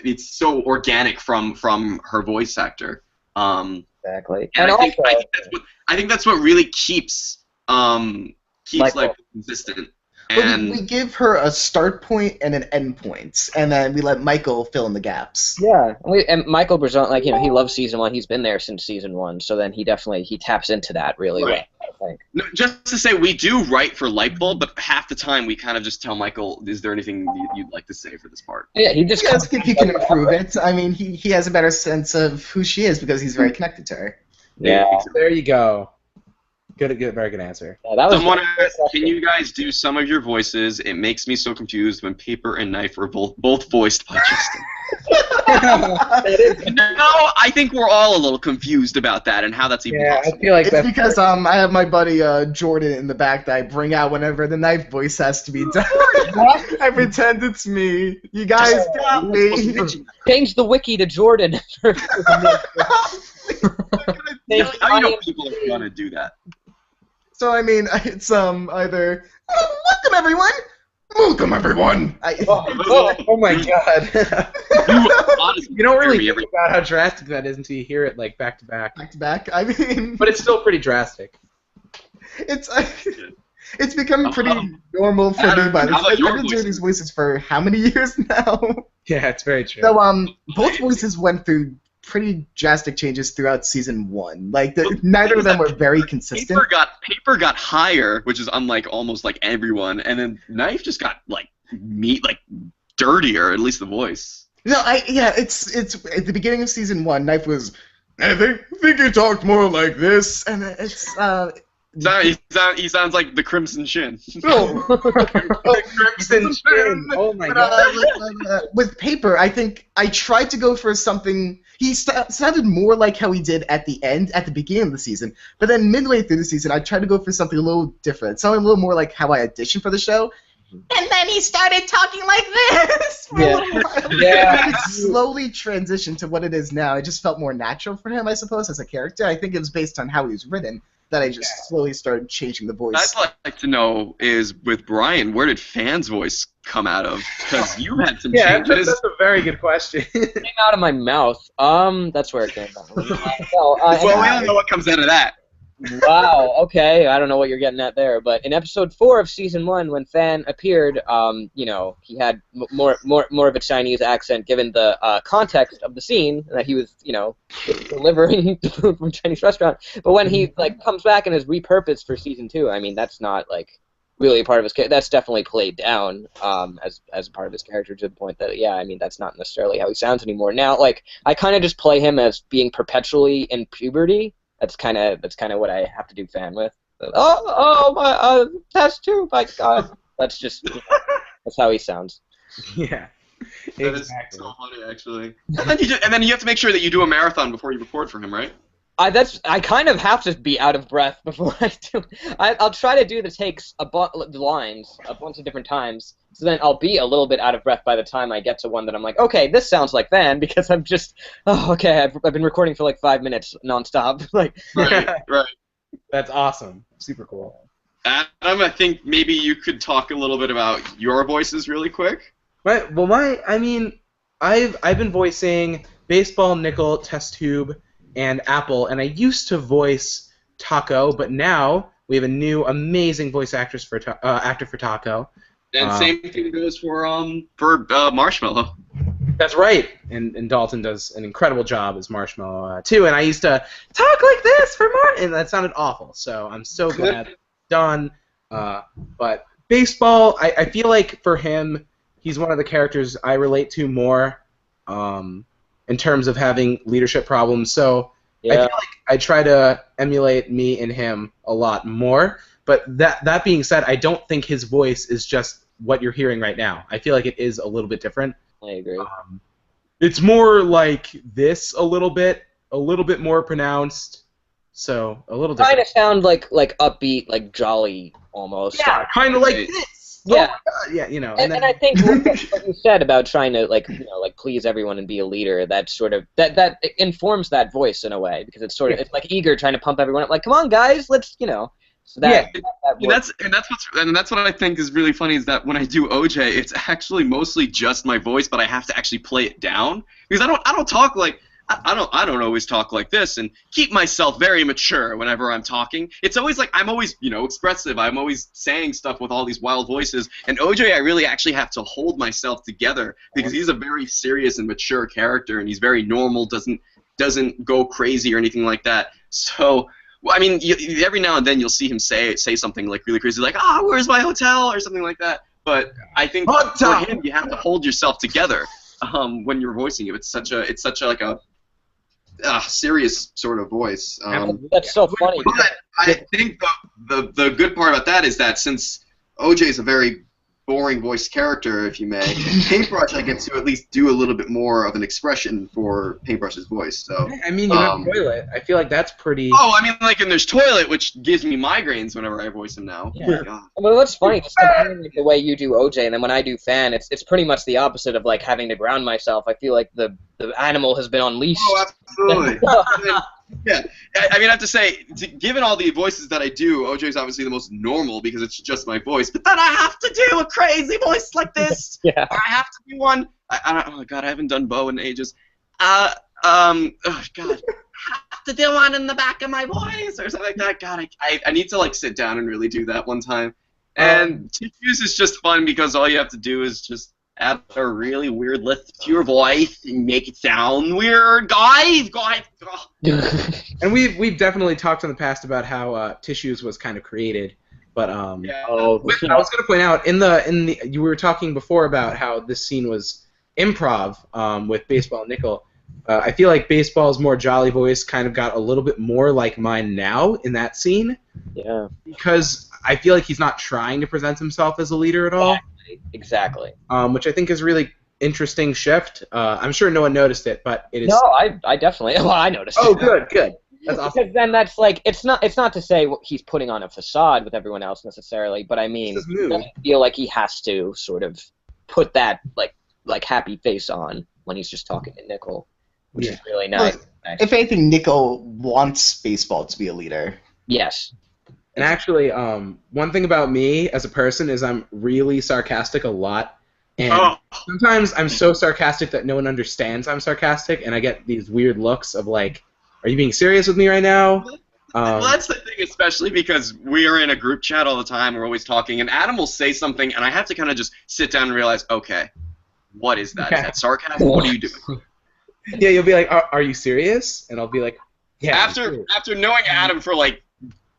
it's so organic from her voice actor. Exactly. And I think that's what really keeps life consistent. And we give her a start point and an end point, and then we let Michael fill in the gaps. Yeah, and Michael Brazon, he loves season 1. He's been there since season 1, so then he taps into that really well, I think. No, just to say, we do write for Lightbulb, but half the time we kind of just tell Michael, is there anything you'd like to say for this part? Yeah, he just I think he can improve it. I mean, he has a better sense of who she is because he's very connected to her. Yeah. There you go. Very good answer. Yeah, Someone asked, can you guys do some of your voices? It makes me so confused when Paper and Knife are both voiced by Justin. No, I think we're all a little confused about that and how that's even possible. I feel like it's because I have my buddy Jordan in the back that I bring out whenever the Knife voice has to be done. I pretend it's me. You guys got me. Change the wiki to Jordan. I know people are gonna do that. So I mean, it's either welcome everyone. Welcome everyone. Oh my god. Honestly, You don't really Jeremy, think about how drastic that is until you hear it like back to back. Back to back. I mean, But it's still pretty drastic. it's it's becoming pretty normal for me. But how about I've your been doing voices? these voices for how many years now? Yeah, it's very true. So both voices went through pretty drastic changes throughout season 1. Like neither of them were very consistent. Paper got higher, which is unlike almost like everyone, and then Knife just got like dirtier, at least the voice. No, it's at the beginning of season 1. Knife was, I think he talked more like this, and it's He sounds like the Crimson Shin. Crimson Shin. Oh my god. With Paper, I think I tried to go for something. He sounded more like how he did at the beginning of the season, but then midway through the season, I tried to go for something a little different. Sounded a little more like how I auditioned for the show. And then he started talking like this for a little while. Yeah. And it slowly transitioned to what it is now. It just felt more natural for him, I suppose, as a character. I think it was based on how he was written that I just slowly started changing the voice. I'd like to know is, with Brian, where did Fan's voice come out of? Because you had some changes. That's a very good question. It came out of my mouth. That's where it came from. Well, we all know what comes out of that. Wow. Okay. I don't know what you're getting at there, but in episode 4 of season 1, when Fan appeared, he had more of a Chinese accent, given the context of the scene that he was, delivering food from a Chinese restaurant. But when he comes back and is repurposed for season 2, I mean, that's not really a part of his character. That's definitely played down as a part of his character, to the point that that's not necessarily how he sounds anymore. Now, I kind of just play him as being perpetually in puberty. That's kind of what I have to do Fan with. My test tube, my God. That's how he sounds. Yeah. That is so funny, actually. And then you have to make sure that you do a marathon before you record for him, right? I kind of have to be out of breath before I do. I'll try to do the takes, the lines, a bunch of different times, so then I'll be a little bit out of breath by the time I get to one that I'm like, okay, this sounds like Van, because I'm just, I've been recording for 5 minutes nonstop. Right. That's awesome. Super cool. Adam, I think maybe you could talk a little bit about your voices really quick. Right. Well, I've been voicing Baseball, Nickel, Test Tube, and Apple, and I used to voice Taco, but now we have a new amazing voice actor for Taco. And same thing goes for Marshmallow. That's right, and Dalton does an incredible job as Marshmallow too. And I used to talk like this for Martin, and that sounded awful. So I'm so glad it's done. But Baseball, I feel like for him, he's one of the characters I relate to more. In terms of having leadership problems, so I feel like I try to emulate me and him a lot more. But that being said, I don't think his voice is just what you're hearing right now. I feel like it is a little bit different. I agree. It's more like this a little bit more pronounced. So a little different. Kind of sound like upbeat, jolly almost. Yeah, kind of like this. Yeah. Oh my God. And I think what you said about trying to please everyone and be a leader, that sort of that informs that voice in a way, because it's sort of it's like eager, trying to pump everyone up, come on guys, let's So that that's what I think is really funny, is that when I do OJ, it's actually mostly just my voice, but I have to actually play it down, because I don't talk I don't always talk like this, and keep myself very mature whenever I'm talking. It's always I'm always, expressive. I'm always saying stuff with all these wild voices. And OJ, I really actually have to hold myself together, because he's a very serious and mature character, and he's very normal, doesn't go crazy or anything like that. So, I mean, every now and then you'll see him say something really crazy, where's my hotel, or something like that. But I think for him, you have to hold yourself together when you're voicing him. It's such a serious sort of voice. That's so funny. But I think the good part about that is that since OJ is a very boring voice character, if you may, Paintbrush, I get to at least do a little bit more of an expression for Paintbrush's voice. So I mean, you have Toilet. I feel like that's pretty. Oh, I mean, and there's Toilet, which gives me migraines whenever I voice him now. Yeah. Well, that's funny. Just comparing the way you do OJ, and then when I do Fan, it's pretty much the opposite of having to ground myself. I feel like the animal has been unleashed. Oh, absolutely. Yeah, I mean, I have to say, given all the voices that I do, OJ's obviously the most normal because it's just my voice. But then I have to do a crazy voice like this. Yeah. Or I have to do one. Oh God, I haven't done Bo in ages. Oh God, I have to do one in the back of my voice or something like that. God, I need to like sit down and really do that one time. And Tissues is just fun because all you have to do is just add a really weird lift to your voice and make it sound weird, guys. And we've definitely talked in the past about how Tissues was kind of created, but Yeah. I was going to point out you were talking before about how this scene was improv with Baseball and Nickel. I feel like Baseball's more jolly voice kind of got a little bit more like mine now in that scene. Yeah. Because I feel like he's not trying to present himself as a leader at all. Exactly. Which I think is a really interesting shift. I'm sure no one noticed it, but it is. No, I definitely. Well, I noticed. Oh, it. good. That's awesome. Because then that's like it's not to say he's putting on a facade with everyone else necessarily, but I mean, It I feel like he has to sort of put that like happy face on when he's just talking to Nickel, which is really nice. Well, if anything, Nickel wants Baseball to be a leader. Yes. And actually, one thing about me as a person is I'm really sarcastic a lot. And sometimes I'm so sarcastic that no one understands I'm sarcastic, and I get these weird looks of like, are you being serious with me right now? Well, that's the thing, especially because we are in a group chat all the time. We're always talking, and Adam will say something, and I have to kind of just sit down and realize, okay, what is that? Is that sarcasm? What are you doing? Yeah, you'll be like, are you serious? And I'll be like, yeah. After knowing Adam for like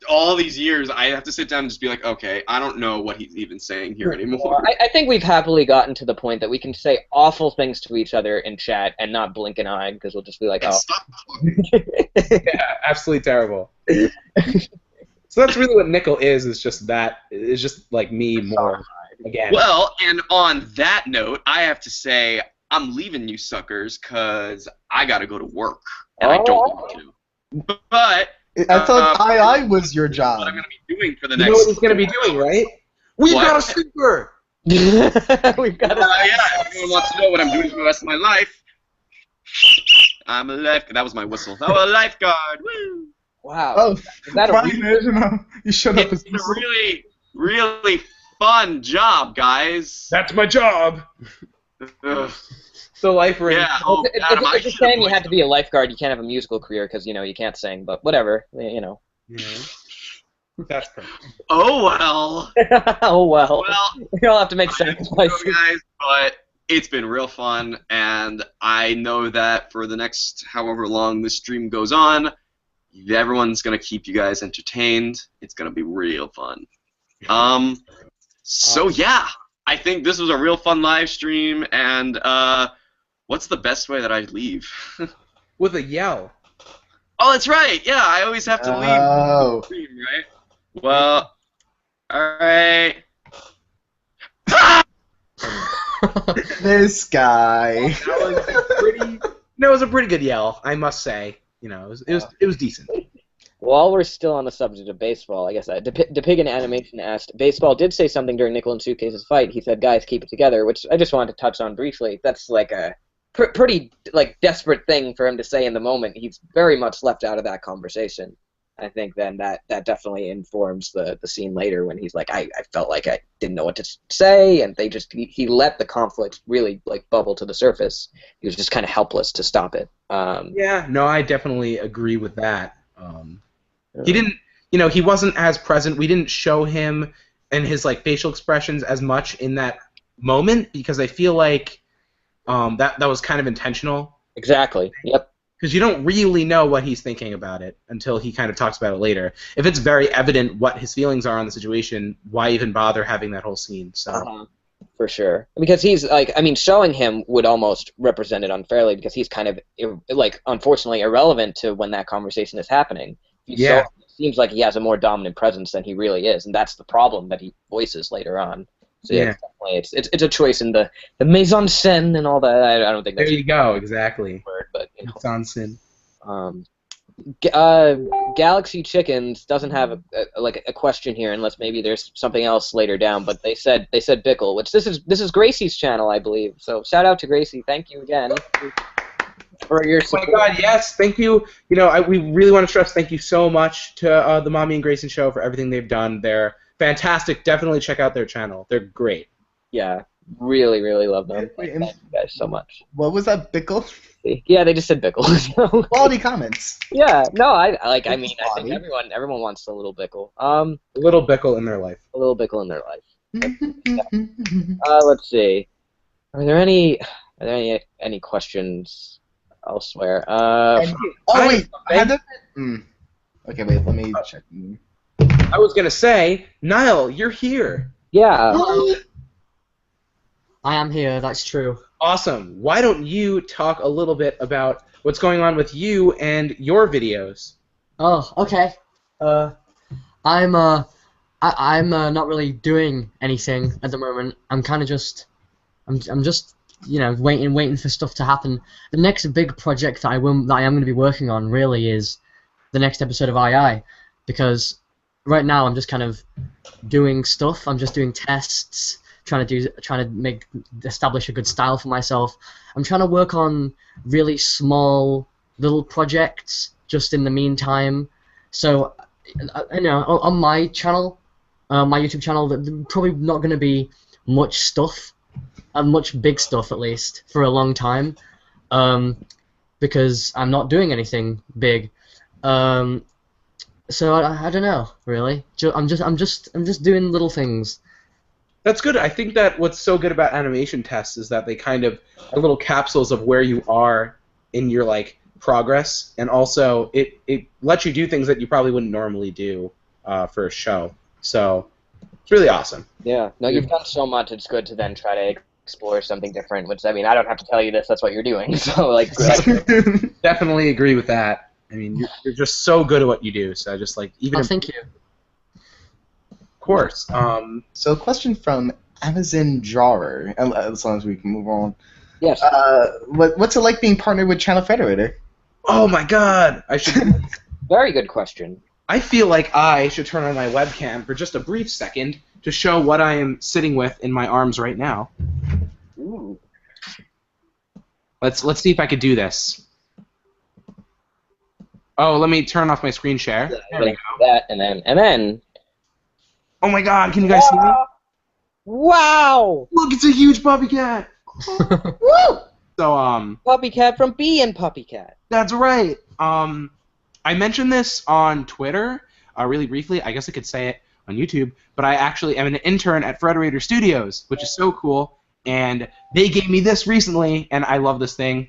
all these years, I have to sit down and just be like, okay, I don't know what he's even saying here anymore. I think we've happily gotten to the point that we can say awful things to each other in chat and not blink an eye because we'll just be like, oh. Stop. Yeah, absolutely terrible. So that's really what Nickel is just that. It's just like me more again. Well, and on that note, I have to say I'm leaving you suckers because I got to go to work, and I don't want to. But I thought I was your job. what I'm going to be doing for the You next. know what he's going to be doing, right? We've What? got a sleeper! We've got Yeah, if anyone wants to know what I'm doing for the rest of my life, I'm a lifeguard. That was my whistle. Oh, a lifeguard! Woo! Wow. Oh, Is that a Brian, you shut up. It's a really, really fun job, guys. That's my job! Ugh. So life ring. Yeah. Oh, Adam, I It's a should've shame you voiced have to be a lifeguard. You can't have a musical career because, you can't sing, but whatever, Yeah. That's perfect. Oh well. Oh, well. Well, We all have to make I have to sacrifices. go, guys, but it's been real fun, and I know that for the next however long this stream goes on, everyone's gonna keep you guys entertained. It's gonna be real fun. So yeah, I think this was a real fun live stream, and what's the best way that I leave? With a yell. Oh, that's right. Yeah, I always have to leave the stream, right? Well, all right. This guy. That was a pretty good yell, I must say. It was decent. While we're still on the subject of baseball, I guess Depig in Animation asked, Baseball did say something during Nickel and Suitcase's fight. He said, guys, keep it together, which I just wanted to touch on briefly. That's like a pretty desperate thing for him to say in the moment. He's very much left out of that conversation. I think then that definitely informs the scene later when he's like, I felt like I didn't know what to say, and he let the conflict really bubble to the surface. He was just kind of helpless to stop it. Yeah, no, I definitely agree with that. He didn't, he wasn't as present. We didn't show him and his facial expressions as much in that moment because I feel like that was kind of intentional. Exactly. Yep. Because you don't really know what he's thinking about it until he kind of talks about it later. If it's very evident what his feelings are on the situation, why even bother having that whole scene? So. For sure. Because he's showing him would almost represent it unfairly because he's kind of unfortunately irrelevant to when that conversation is happening. Yeah. So it seems like he has a more dominant presence than he really is, and that's the problem that he voices later on. So yeah, it's a choice in the mise en scène and all that. I don't think that's there you go, exactly. word, but Mise en scène. Galaxy Chickens doesn't have a question here unless maybe there's something else later down. But they said Bickle, which this is Gracie's channel, I believe. So shout out to Gracie. Thank you again. for your Oh support. my God, yes, thank you. You know, we really want to stress thank you so much to the Mommy and Grayson show for everything they've done. They're fantastic. Definitely check out their channel. They're great. Yeah, really, really love them. Wait, Thank you guys so much. What was that, Bickle? Yeah, they just said Bickle. So. Quality comments. Yeah, no, I mean, I think Quality. everyone wants a little Bickle. A little Bickle in their life. A little Bickle in their life. Let's see. Are there any questions elsewhere? Wait, Heather. Okay, wait. Let me check. I was gonna say, Niall, you're here. Yeah. I am here. That's true. Awesome. Why don't you talk a little bit about what's going on with you and your videos? Oh, okay. I'm not really doing anything at the moment. I'm kind of just, I'm just, you know, waiting for stuff to happen. The next big project that I am going to be working on really is the next episode of II, because right now I'm just kind of doing stuff. I'm just doing tests, trying to establish a good style for myself. I'm trying to work on really small little projects just in the meantime. So, you know, on my channel, my YouTube channel, there's probably not going to be much stuff, much big stuff at least, for a long time, because I'm not doing anything big. So I don't know, really. I'm just doing little things. That's good. I think that what's so good about animation tests is that they kind of are little capsules of where you are in your like progress, and also it lets you do things that you probably wouldn't normally do for a show. So it's really awesome. Yeah. No, you've done so much. It's good to then try to explore something different. Which, I mean, I don't have to tell you this. That's what you're doing. So like. Definitely agree with that. I mean, you're just so good at what you do. So just like even. Oh, thank you. Of course. So, a question from Amazon Drawer, as long as we can move on. Yes. What's it like being partnered with Channel Federator? Oh my God! I should. Very good question. I feel like I should turn on my webcam for just a brief second to show what I am sitting with in my arms right now. Ooh. Let's see if I could do this. Oh, let me turn off my screen share. There we go. That and then. Oh my God! Can you guys see me? Wow! Look, it's a huge puppy cat. Woo! So Puppy cat from being puppy cat. that's right. I mentioned this on Twitter really briefly. I guess I could say it on YouTube, but I actually am an intern at Federator Studios, which is so cool. And they gave me this recently, and I love this thing.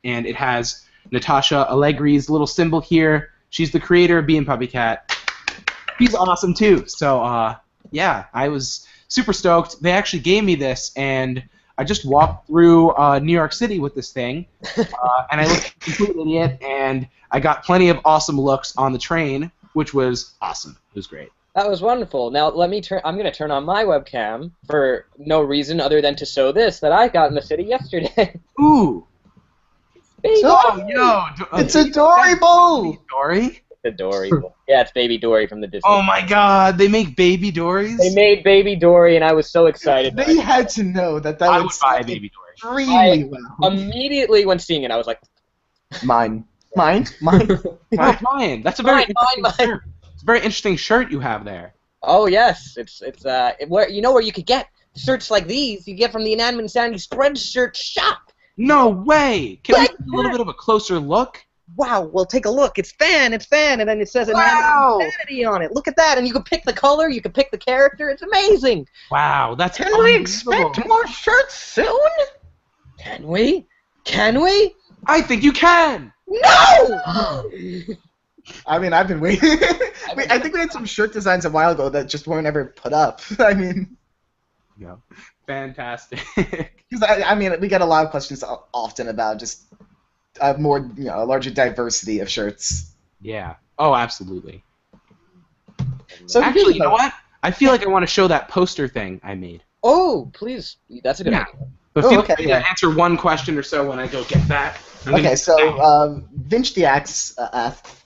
And it has Natasha Allegri's little symbol here. She's the creator of Being Puppy Cat. He's awesome too. So yeah, I was super stoked. They actually gave me this, and I just walked through New York City with this thing, and I looked like a complete idiot, and I got plenty of awesome looks on the train, which was awesome. It was great. That was wonderful. Now I'm going to turn on my webcam for no reason other than to show this that I got in the city yesterday. Ooh. Baby It's adorable! Dory? It's Dory. Yeah, it's Baby Dory from the Disney. Oh my God! They make baby Dories. They made Baby Dory, and I was so excited. They had to know that I would would buy a sound baby Dory. really well. Immediately when seeing it, I was like, Mine. Mine. That's a very mine. It's a very interesting shirt you have there. Oh yes, it's where where you could get shirts like these. You get from the Inanimate Insanity Spreadshirt shop. No way! Can we get a little bit of a closer look? Wow, well take a look. It's fan, and then it says Inanimate Insanity on it. Look at that, and you can pick the color, you can pick the character. It's amazing. Wow, that's Can we expect more shirts soon? Can we? Can we? I think you can! No! I mean, I've been waiting. I think we had some shirt designs a while ago that just weren't ever put up. I mean... Yeah. Fantastic. Because, I mean, we get a lot of questions often about just a more, a larger diversity of shirts. Yeah. Oh, absolutely. So actually, you know what? I feel like I want to show that poster thing I made. Oh, please. That's a good idea. But feel free to answer one question or so when I go get that. Okay, so Vinch the Axe asks,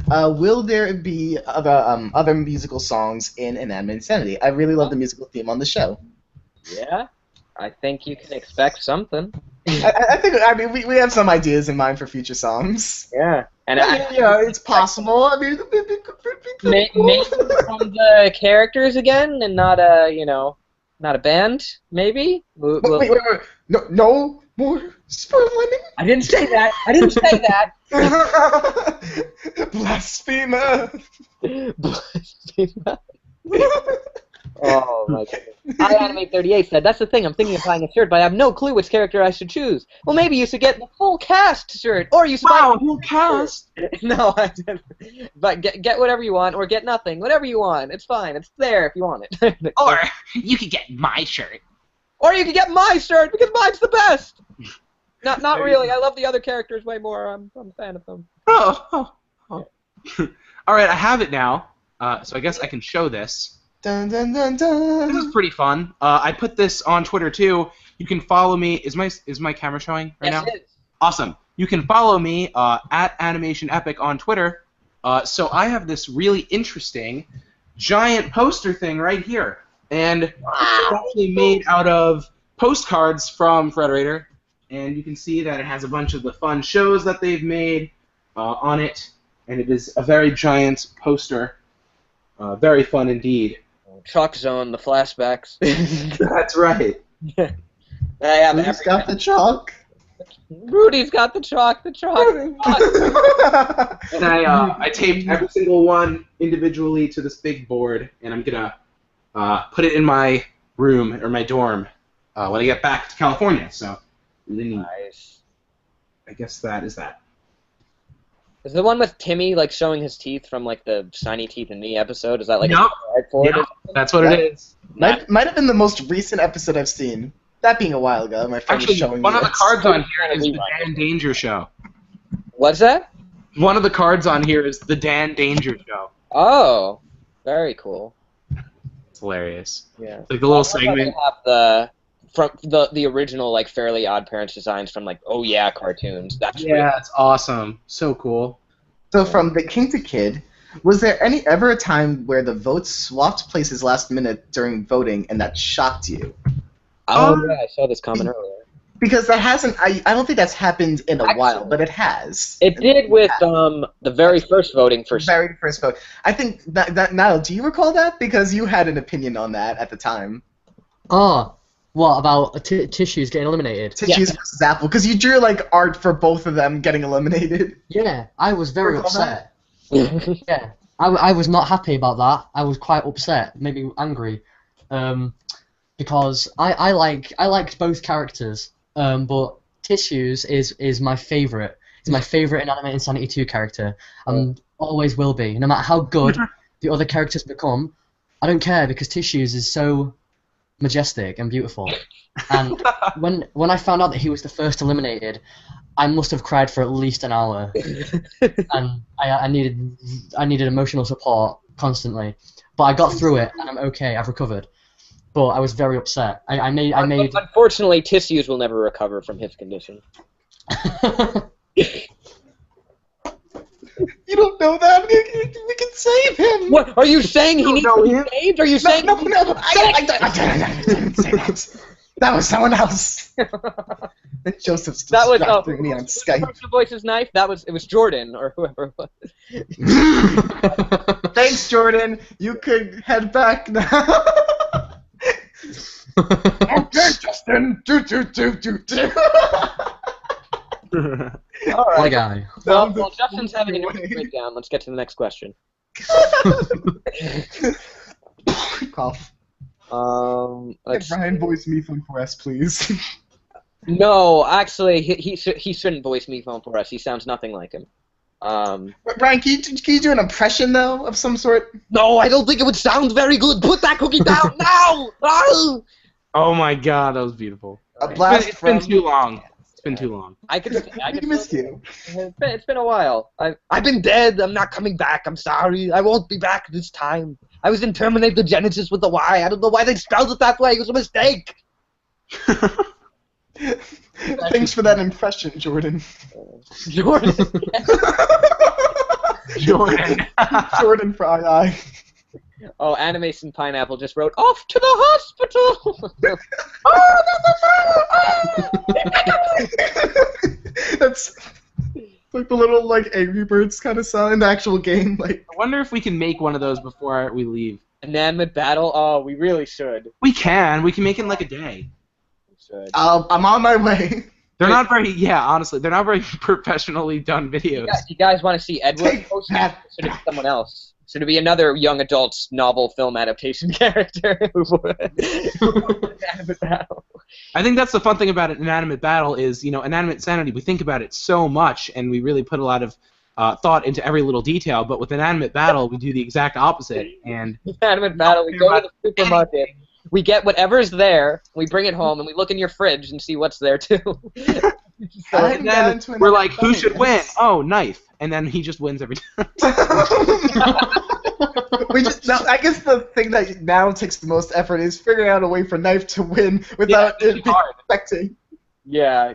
will there be other musical songs in Inanimate Insanity? I really love the musical theme on the show. Yeah, I think you can expect something. I think we have some ideas in mind for future songs. Yeah. And It's possible. I mean, maybe from the characters again, and not a band. Maybe. Wait. No more spoiling. I didn't say that. I didn't say that. Blasphemer. Blasphemer. Oh my god. Inanimate38 said, that's the thing, I'm thinking of buying a shirt, but I have no clue which character I should choose. Well, maybe you should get the full cast shirt, or you should buy full cast? No, I didn't. But get whatever you want, or get nothing. Whatever you want. It's fine. It's there if you want it. Or you could get my shirt. Or you could get my shirt, because mine's the best! Not really. I love the other characters way more. I'm a fan of them. Oh. Alright, I have it now. So I guess I can show this. Dun dun dun dun. This is pretty fun. I put this on Twitter too. You can follow me. Is my camera showing right now? Yes, it is. Awesome. You can follow me at Animation Epic on Twitter. So I have this really interesting giant poster thing right here, and it's actually made out of postcards from Frederator, and you can see that it has a bunch of the fun shows that they've made on it, and it is a very giant poster. Very fun indeed. Chalk Zone, the flashbacks. That's right. I have Who's got the chalk? Rudy's got the chalk. The chalk. And I taped every single one individually to this big board, and I'm gonna put it in my room or my dorm when I get back to California. So, really neat. Nice. I guess that is that. Is the one with Timmy like showing his teeth from like the Shiny Teeth and Me episode? Is that like Yup. a card for it? Yep, that's what it is. Might have been the most recent episode I've seen. That being a while ago, my friend was Actually, showing one me of the this. cards on here is the Dan Danger Show. What's that? One of the cards on here is the Dan Danger Show. Oh, very cool. It's hilarious. Yeah. Like the little Also, they segment. have the original like Fairly Odd Parents designs from like Oh Yeah cartoons. That's Yeah, it's awesome. So cool. So from the King to Kid, was there ever a time where the votes swapped places last minute during voting and that shocked you? Oh yeah, I saw this comment earlier. Because that hasn't. I don't think that's happened in a while, but it has. It did with the very first voting for. Very first vote. I think that Niall, do you recall that? Because you had an opinion on that at the time. Oh, what about tissues getting eliminated? Tissues versus Apple, because you drew like art for both of them getting eliminated. Yeah, I was very Recall upset. Yeah, I was not happy about that. I was quite upset, maybe angry, because I liked both characters, but Tissues is my favorite. It's my favorite Inanimate Insanity 2 character, and always will be. No matter how good the other characters become, I don't care because Tissues is so majestic and beautiful. And when I found out that he was the first eliminated, I must have cried for at least an hour, and I needed emotional support constantly. But I got through it, and I'm okay. I've recovered. But I was very upset. I made. Unfortunately, Tissues will never recover from his condition. You don't know that? We can save him! What? Are you saying he needs to be saved? Are you saying... No, I didn't say that. That was someone else. Joseph's distracting me on Skype. The voice's knife? It was Jordan, or whoever it was. Thanks, Jordan. You could head back now. Okay, Justin. Do. All right. My guy. Well, Justin's having a nervous breakdown. Let's get to the next question. Cough. Let's Brian voice me phone for us, please. No, actually, he shouldn't voice me phone for us. He sounds nothing like him. Brian, can you do an impression though of some sort? No, I don't think it would sound very good. Put that cookie down now! Oh! Oh my god, that was beautiful. A blast It's been too long. It's been too long. I could miss you. It's been a while. I've been dead. I'm not coming back. I'm sorry. I won't be back this time. I was in Terminator Genesis with the Y. I don't know why they spelled it that way. It was a mistake. Thanks for that impression, Jordan. Jordan. Jordan. Jordan for II. Oh, Animation Pineapple just wrote, "Off to the hospital!" That's like the little like Angry Birds kind of sound in the actual game. Like, I wonder if we can make one of those before we leave. Inanimate Battle? Oh, we really should. We can. We can make it in like a day. We should. I'm on my way. They're not very, yeah, honestly, they're not very professionally done videos. Do you guys want to see Edward Take post it? that. Should it be someone else? Should it be another young adult's novel film adaptation character? Inanimate Battle. I think that's the fun thing about an Inanimate Battle is, you know, Inanimate Insanity, we think about it so much, and we really put a lot of thought into every little detail, but with Inanimate Battle, we do the exact opposite, and... Inanimate Battle, we go to the supermarket, we get whatever's there, we bring it home, and we look in your fridge and see what's there, too. And then we're like, who should win? Oh, Knife. And then he just wins every time. I guess the thing that now takes the most effort is figuring out a way for Knife to win without Yeah, it it's being hard. affecting. Yeah.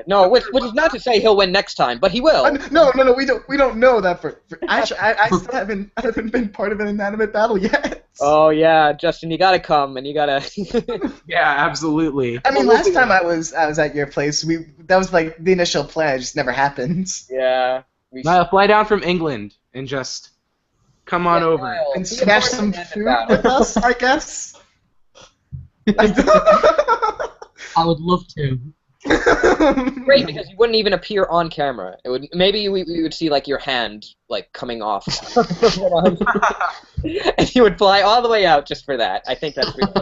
No, which is not to say he'll win next time, but he will. No, we don't know that for actually, I still haven't been part of an Inanimate Battle yet. Oh yeah, Justin, you gotta come and you gotta. Yeah, absolutely. I mean, last time I was at your place, that was like the initial plan. It just never happened. Yeah. Fly down from England and just come on over. Kyle, And be smash a part of some Inanimate food Battle. with us, I guess. I would love to. Great, because you wouldn't even appear on camera. It would maybe we would see like your hand like coming off, and you would fly all the way out just for that. I think that's really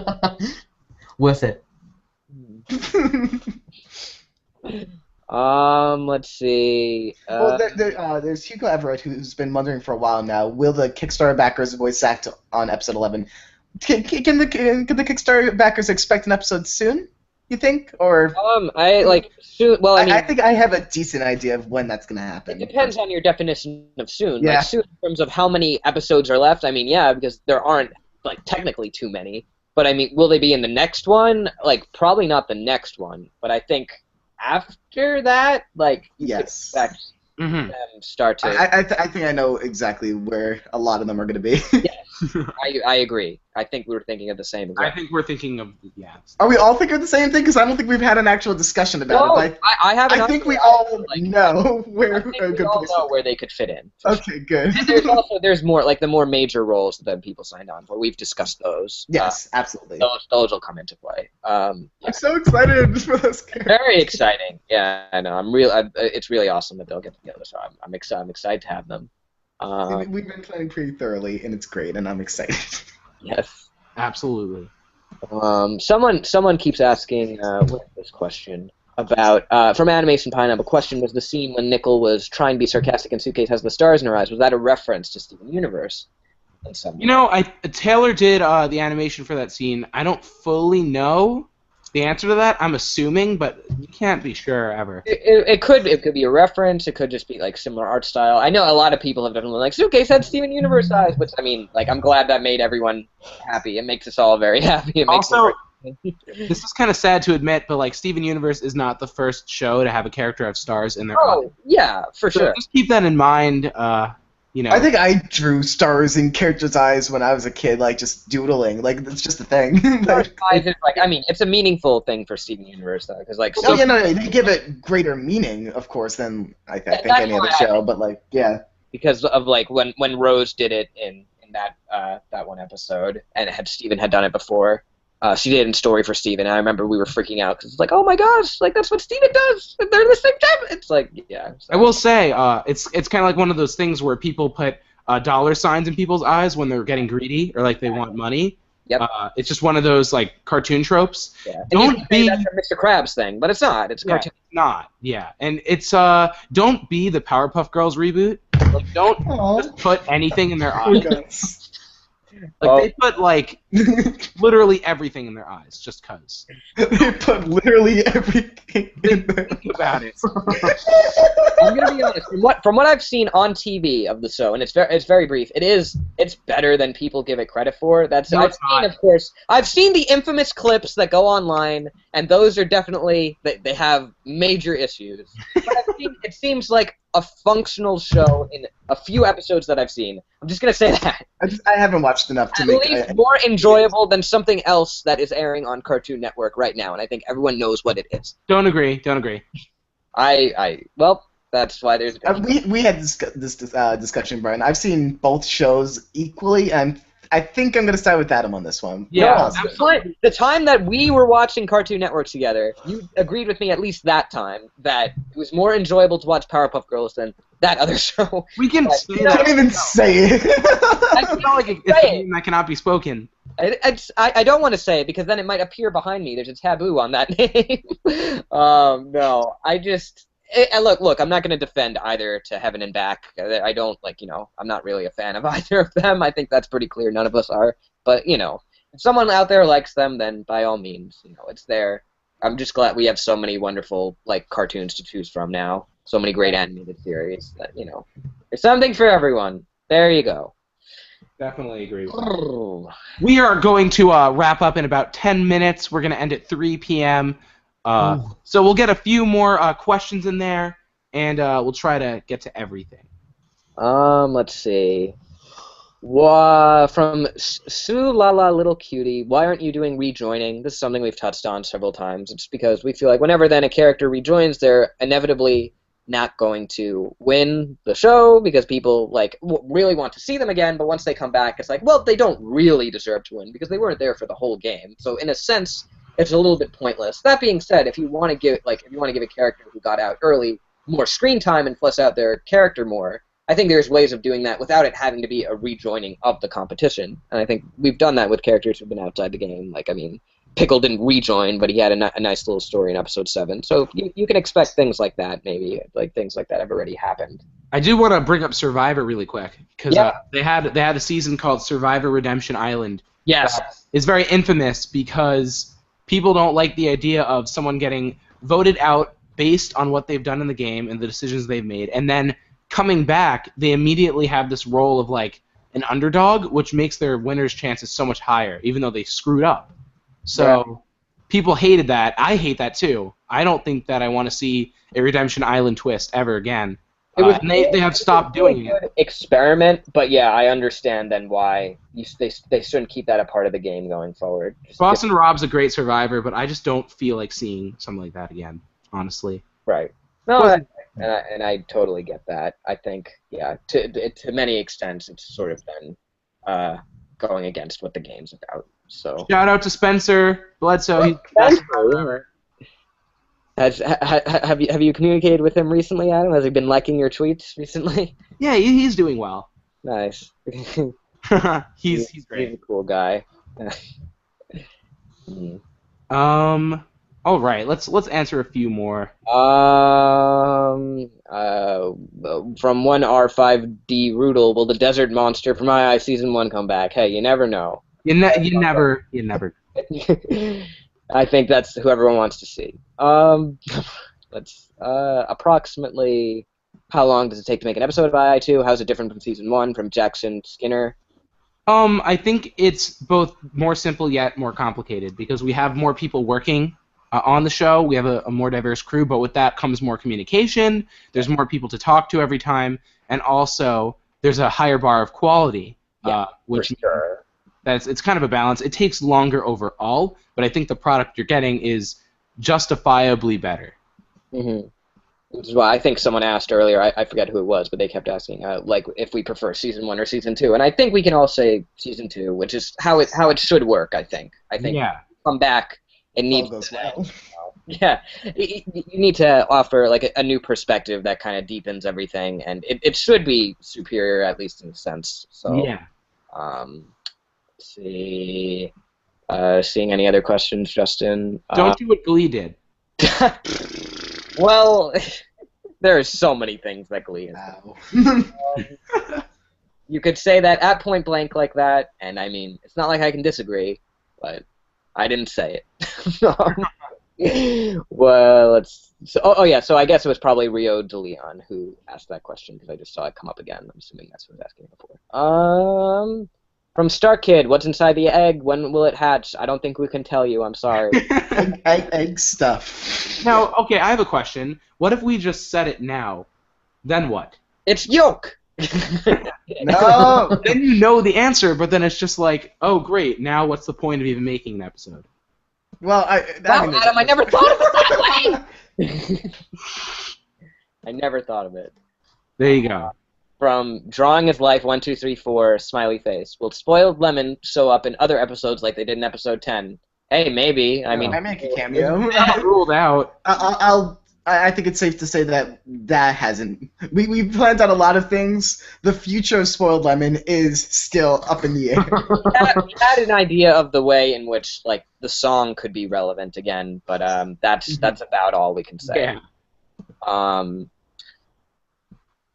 Worth it. Let's see. Well, there's Hugo Everett who's been wondering for a while now. Will the Kickstarter backers voice act on episode 11? Can the Kickstarter backers expect an episode soon? You think, or? I like soon. Well, I mean, I think I have a decent idea of when that's gonna happen. it depends on your definition of soon. Yeah. Like soon in terms of how many episodes are left. I mean, yeah, because there aren't like technically too many. But I mean, will they be in the next one? Like, probably not the next one. But I think after that, like, you could Yes. expect Mm-hmm. them start to. I think I know exactly where a lot of them are gonna be. I agree. I think we were thinking of the same. I think we're thinking of, yeah. Are we all thinking of the same thing? Because I don't think we've had an actual discussion about No, it. I haven't. I think we all know where I think a we good all place. know where they could fit in. Okay, good. And there's more like the more major roles that people signed on for. We've discussed those. Yes, absolutely. Those will come into play. I'm so excited for those characters. Very exciting. Yeah, I know. It's really awesome that they'll get together. So I'm excited to have them. We've been planning pretty thoroughly, and it's great, and I'm excited. Yes. Absolutely. Someone keeps asking what's this question about from Animation Pineapple. Question was the scene when Nickel was trying to be sarcastic and Suitcase has the stars in her eyes. Was that a reference to Steven Universe? In some way? You know, Taylor did the animation for that scene. I don't fully know the answer to that. I'm assuming, but you can't be sure ever. It could be a reference. It could just be like similar art style. I know a lot of people have definitely like Suitcase had Steven Universe eyes, which I mean, like I'm glad that made everyone happy. It makes us all very happy. It makes Also, this is kind of sad to admit, but like Steven Universe is not the first show to have a character have stars in their eyes. oh yeah, for So sure. just keep that in mind. You know. I think I drew stars in characters' eyes when I was a kid, like just doodling. Like that's just a thing. Like, Eyes is like I mean, it's a meaningful thing for Steven Universe though, because like oh yeah, no, they give it greater meaning, of course, than I think that's any other why show. But like, yeah. because of like when Rose did it in that one episode, and Steven had done it before. She did it in Story for Steven. And I remember we were freaking out because it's like, oh my gosh, like that's what Steven does. They're the same time. It's like, yeah. So. I will say, it's kind of like one of those things where people put dollar signs in people's eyes when they're getting greedy or like they want money. Yep. It's just one of those like cartoon tropes. Yeah. And Don't you can say that's a Mr. Krabs thing, but it's not. It's a cartoon. It's not. Yeah, and it's don't be the Powerpuff Girls reboot. Like don't just put anything in their eyes. Like they put like literally everything in their eyes just cause. They put literally everything in there. Think about it. I'm gonna be honest. From what I've seen on TV of the show, and it's very brief. It's better than people give it credit for. No, I've seen, of course. I've seen the infamous clips that go online, and those are definitely they have major issues. But it seems like a functional show in a few episodes that I've seen. I'm just gonna say that. I haven't watched enough to At make. least more enjoyable than something else that is airing on Cartoon Network right now, and I think everyone knows what it is. Don't agree. Don't agree. Well, that's why there's. We had this discussion, Brian. I've seen both shows equally, and I think I'm going to side with Adam on this one. Yeah. The time that we were watching Cartoon Network together, you agreed with me at least that time that it was more enjoyable to watch Powerpuff Girls than that other show. We can say You that. can't even say it. It's not like it's a name that cannot be spoken. I don't want to say it because then it might appear behind me. There's a taboo on that name. No, I just. Look, I'm not going to defend either To Heaven and Back. I don't, I'm not really a fan of either of them. I think that's pretty clear. None of us are. But, if someone out there likes them, then by all means, it's there. I'm just glad we have so many wonderful, cartoons to choose from now. So many great animated series that, there's something for everyone. There you go. Definitely agree with that. We are going to wrap up in about 10 minutes. We're going to end at 3 p.m., so we'll get a few more questions in there, and we'll try to get to everything. Let's see. From Sue Lala Little Cutie, why aren't you doing rejoining? This is something we've touched on several times. It's because we feel like whenever then a character rejoins, they're inevitably not going to win the show because people really want to see them again, but once they come back, it's like, well, they don't really deserve to win because they weren't there for the whole game. So in a sense, it's a little bit pointless. That being said, if you want to give a character who got out early more screen time and flesh out their character more, I think there's ways of doing that without it having to be a rejoining of the competition. And I think we've done that with characters who've been outside the game. Pickle didn't rejoin, but he had a nice little story in episode 7. So you can expect things like that, maybe. Things like that have already happened. I do want to bring up Survivor really quick because they had a season called Survivor Redemption Island. Yes, it's very infamous because people don't like the idea of someone getting voted out based on what they've done in the game and the decisions they've made, and then coming back, they immediately have this role of an underdog, which makes their winner's chances so much higher, even though they screwed up. So people hated that. I hate that too. I don't think that I want to see a Redemption Island twist ever again. And they have stopped doing it. Experiment, but yeah, I understand then why they shouldn't keep that a part of the game going forward. Boston Rob's a great survivor, but I just don't feel like seeing something like that again, honestly. Right. No, and I totally get that. I think, to many extents, it's sort of been going against what the game's about. So shout out to Spencer Bledsoe. Have you communicated with him recently, Adam? Has he been liking your tweets recently? Yeah, he's doing well. Nice. he's great. He's a cool guy. All right, let's answer a few more. From 1R5D Roodle, will the Desert Monster from II Season 1 come back? Hey, you never know. You never. I think that's who everyone wants to see. Let's approximately how long does it take to make an episode of II2? How's it different from Season 1 from Jackson Skinner? I think it's both more simple yet more complicated because we have more people working on the show. We have a more diverse crew, but with that comes more communication. There's more people to talk to every time, and also there's a higher bar of quality, which it's kind of a balance. It takes longer overall, but I think the product you're getting is justifiably better. Mm-hmm. Which is why I think someone asked earlier, I forget who it was, but they kept asking, if we prefer Season 1 or Season 2. And I think we can all say Season 2, which is how it should work, I think. Come back, it needs goes well. Yeah, you need to offer a new perspective that kind of deepens everything, and it should be superior, at least in a sense. So, yeah. Let's see. Seeing any other questions, Justin? Don't do what Glee did. Well, there are so many things that Glee is. You could say that at point blank like that, and I mean, it's not like I can disagree, but I didn't say it. Well, so I guess it was probably Rio de Leon who asked that question because I just saw it come up again. I'm assuming that's who was asking it before. From Star Kid, what's inside the egg? When will it hatch? I don't think we can tell you. I'm sorry. egg stuff. Now, okay, I have a question. What if we just said it now? Then what? It's yolk. No. Then you know the answer, but then it's just like, oh great, now what's the point of even making an episode? Well, Wow, Adam, I never thought of it that way. I never thought of it. There you go. From Drawing His Life 1, 2, 3, 4, smiley face. Will Spoiled Lemon show up in other episodes like they did in episode 10? Hey, maybe. I mean, I make a cameo. Not ruled out. I think it's safe to say that hasn't. We planned out a lot of things. The future of Spoiled Lemon is still up in the air. we had an idea of the way in which like the song could be relevant again, but that's about all we can say. Yeah.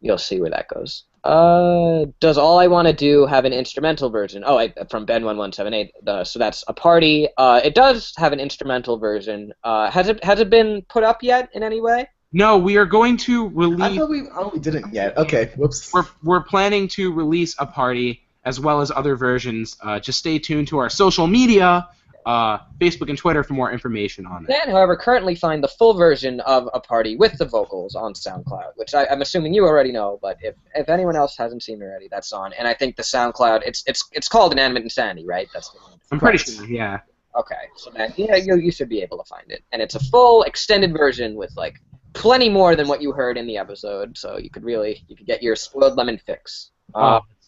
You'll see where that goes. Does All I Want to Do have an instrumental version? Oh, from Ben1178. So that's a party. It does have an instrumental version. Has it been put up yet in any way? No, we are going to I release. thought we didn't yet. Okay, whoops. We're planning to release a party as well as other versions. Just stay tuned to our social media, Facebook and Twitter for more information on You it. can, however, currently find the full version of a party with the vocals on SoundCloud, which I'm assuming you already know. But if anyone else hasn't seen it already, that's on. And I think the SoundCloud, it's called Inanimate Insanity, right? That's the name. I'm pretty sure, yeah. Okay, so then you should be able to find it, and it's a full extended version with like plenty more than what you heard in the episode. So you could get your Spoiled Lemon fix.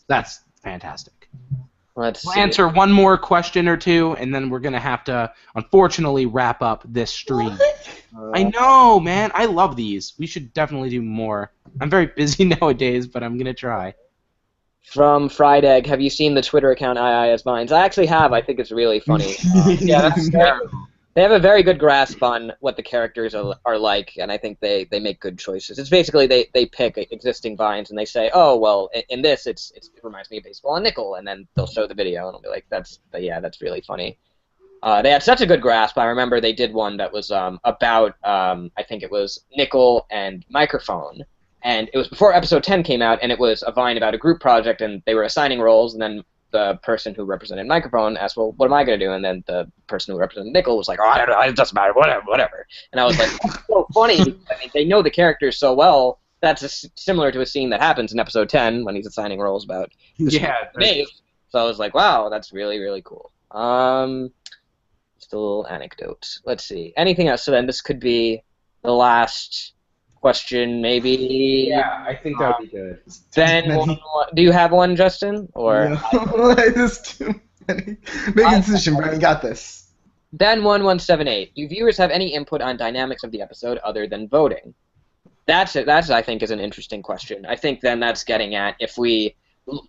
That's fantastic. Let's We'll see. answer one more question or two, and then we're going to have to, unfortunately, wrap up this stream. I know, man. I love these. We should definitely do more. I'm very busy nowadays, but I'm going to try. From Fried Egg, have you seen the Twitter account II as Vines? I actually have. I think it's really funny. Yeah, they have a very good grasp on what the characters are like, and I think they make good choices. It's basically they pick existing vines and they say, oh well, in this it reminds me of Baseball and Nickel, and then they'll show the video and I'll be like, that's really funny. They had such a good grasp. I remember they did one that was about I think it was Nickel and Microphone, and it was before episode 10 came out, and it was a vine about a group project, and they were assigning roles, and then the person who represented Microphone asked, well, what am I going to do? And then the person who represented Nickel was like, oh, I don't know, it doesn't matter, whatever. And I was like, that's so funny. I mean, they know the characters so well. That's similar to a scene that happens in episode 10 when he's assigning roles about Maeve. So I was like, wow, that's really, really cool. Just a little anecdote. Let's see. Anything else? So then this could be the last question, maybe. Yeah, I think that would be good. Ben, do you have one, Justin? Or No, there's too many. Make a decision, Brian. You got this. Ben1178. Do viewers have any input on dynamics of the episode other than voting? That's I think is an interesting question. I think then that's getting at if we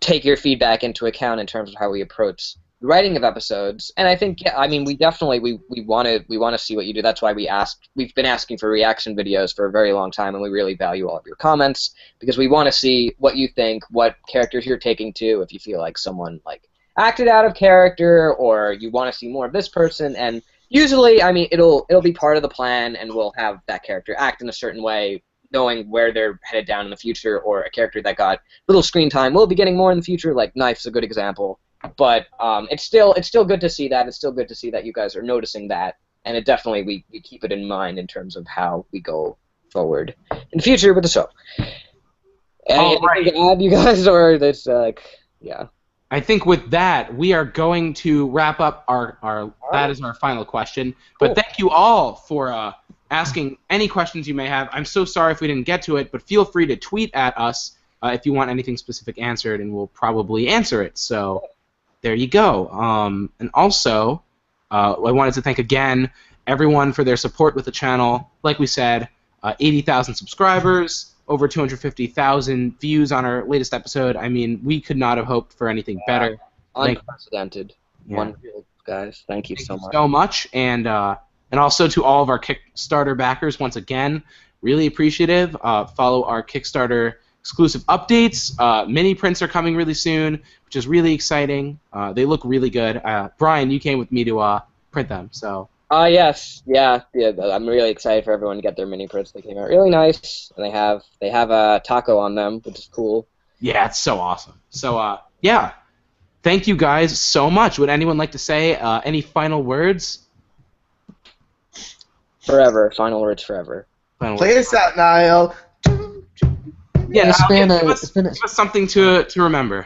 take your feedback into account in terms of how we approach the writing of episodes. And I think we definitely we want to see what you do. That's why we've been asking for reaction videos for a very long time, and we really value all of your comments because we want to see what you think, what characters you're taking to, if you feel like someone like acted out of character or you want to see more of this person. And usually, it'll be part of the plan, and we'll have that character act in a certain way, knowing where they're headed down in the future, or a character that got little screen time will be getting more in the future, like Knife's a good example. But it's still good to see that. It's still good to see that you guys are noticing that, and it definitely we keep it in mind in terms of how we go forward in the future with the show. Anything to add, you guys, or this yeah? I think with that, we are going to wrap up our that is our final question. But thank you all for asking any questions you may have. I'm so sorry if we didn't get to it, but feel free to tweet at us if you want anything specific answered, and we'll probably answer it. So there you go. And also, I wanted to thank again everyone for their support with the channel. Like we said, 80,000 subscribers, over 250,000 views on our latest episode. I mean, we could not have hoped for anything better. Unprecedented. Yeah. Wonderful, guys. Thank you so much. So much, and also to all of our Kickstarter backers, once again, really appreciative. Follow our Kickstarter exclusive updates. Mini prints are coming really soon, which is really exciting. They look really good. Brian, you came with me to print them, so. Yes, yeah. I'm really excited for everyone to get their mini prints. They came out really nice, and they have a taco on them, which is cool. Yeah, it's so awesome. So yeah, thank you guys so much. Would anyone like to say any final words? Forever. Final words forever. Final Play us out, Niall. Yeah, It's been a- give us something to remember.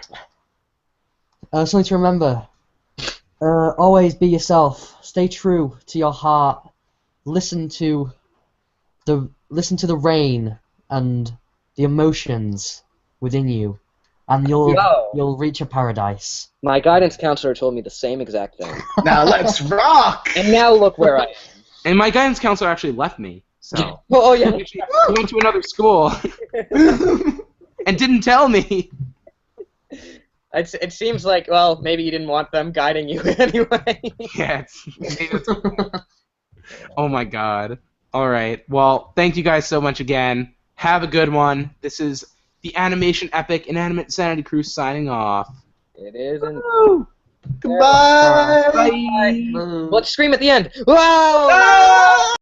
Something to remember. Always be yourself. Stay true to your heart. Listen to the rain and the emotions within you, and you'll reach a paradise. My guidance counselor told me the same exact thing. Now let's rock! And now look where I am. And my guidance counselor actually left me, so Oh yeah. he went to another school and didn't tell me. It seems like, well, maybe you didn't want them guiding you anyway. Yeah. Oh my god. All right. Well, thank you guys so much again. Have a good one. This is the Animation Epic Inanimate Insanity Crew signing off. It is. Goodbye! Bye. Let's scream at the end. Whoa! Ah!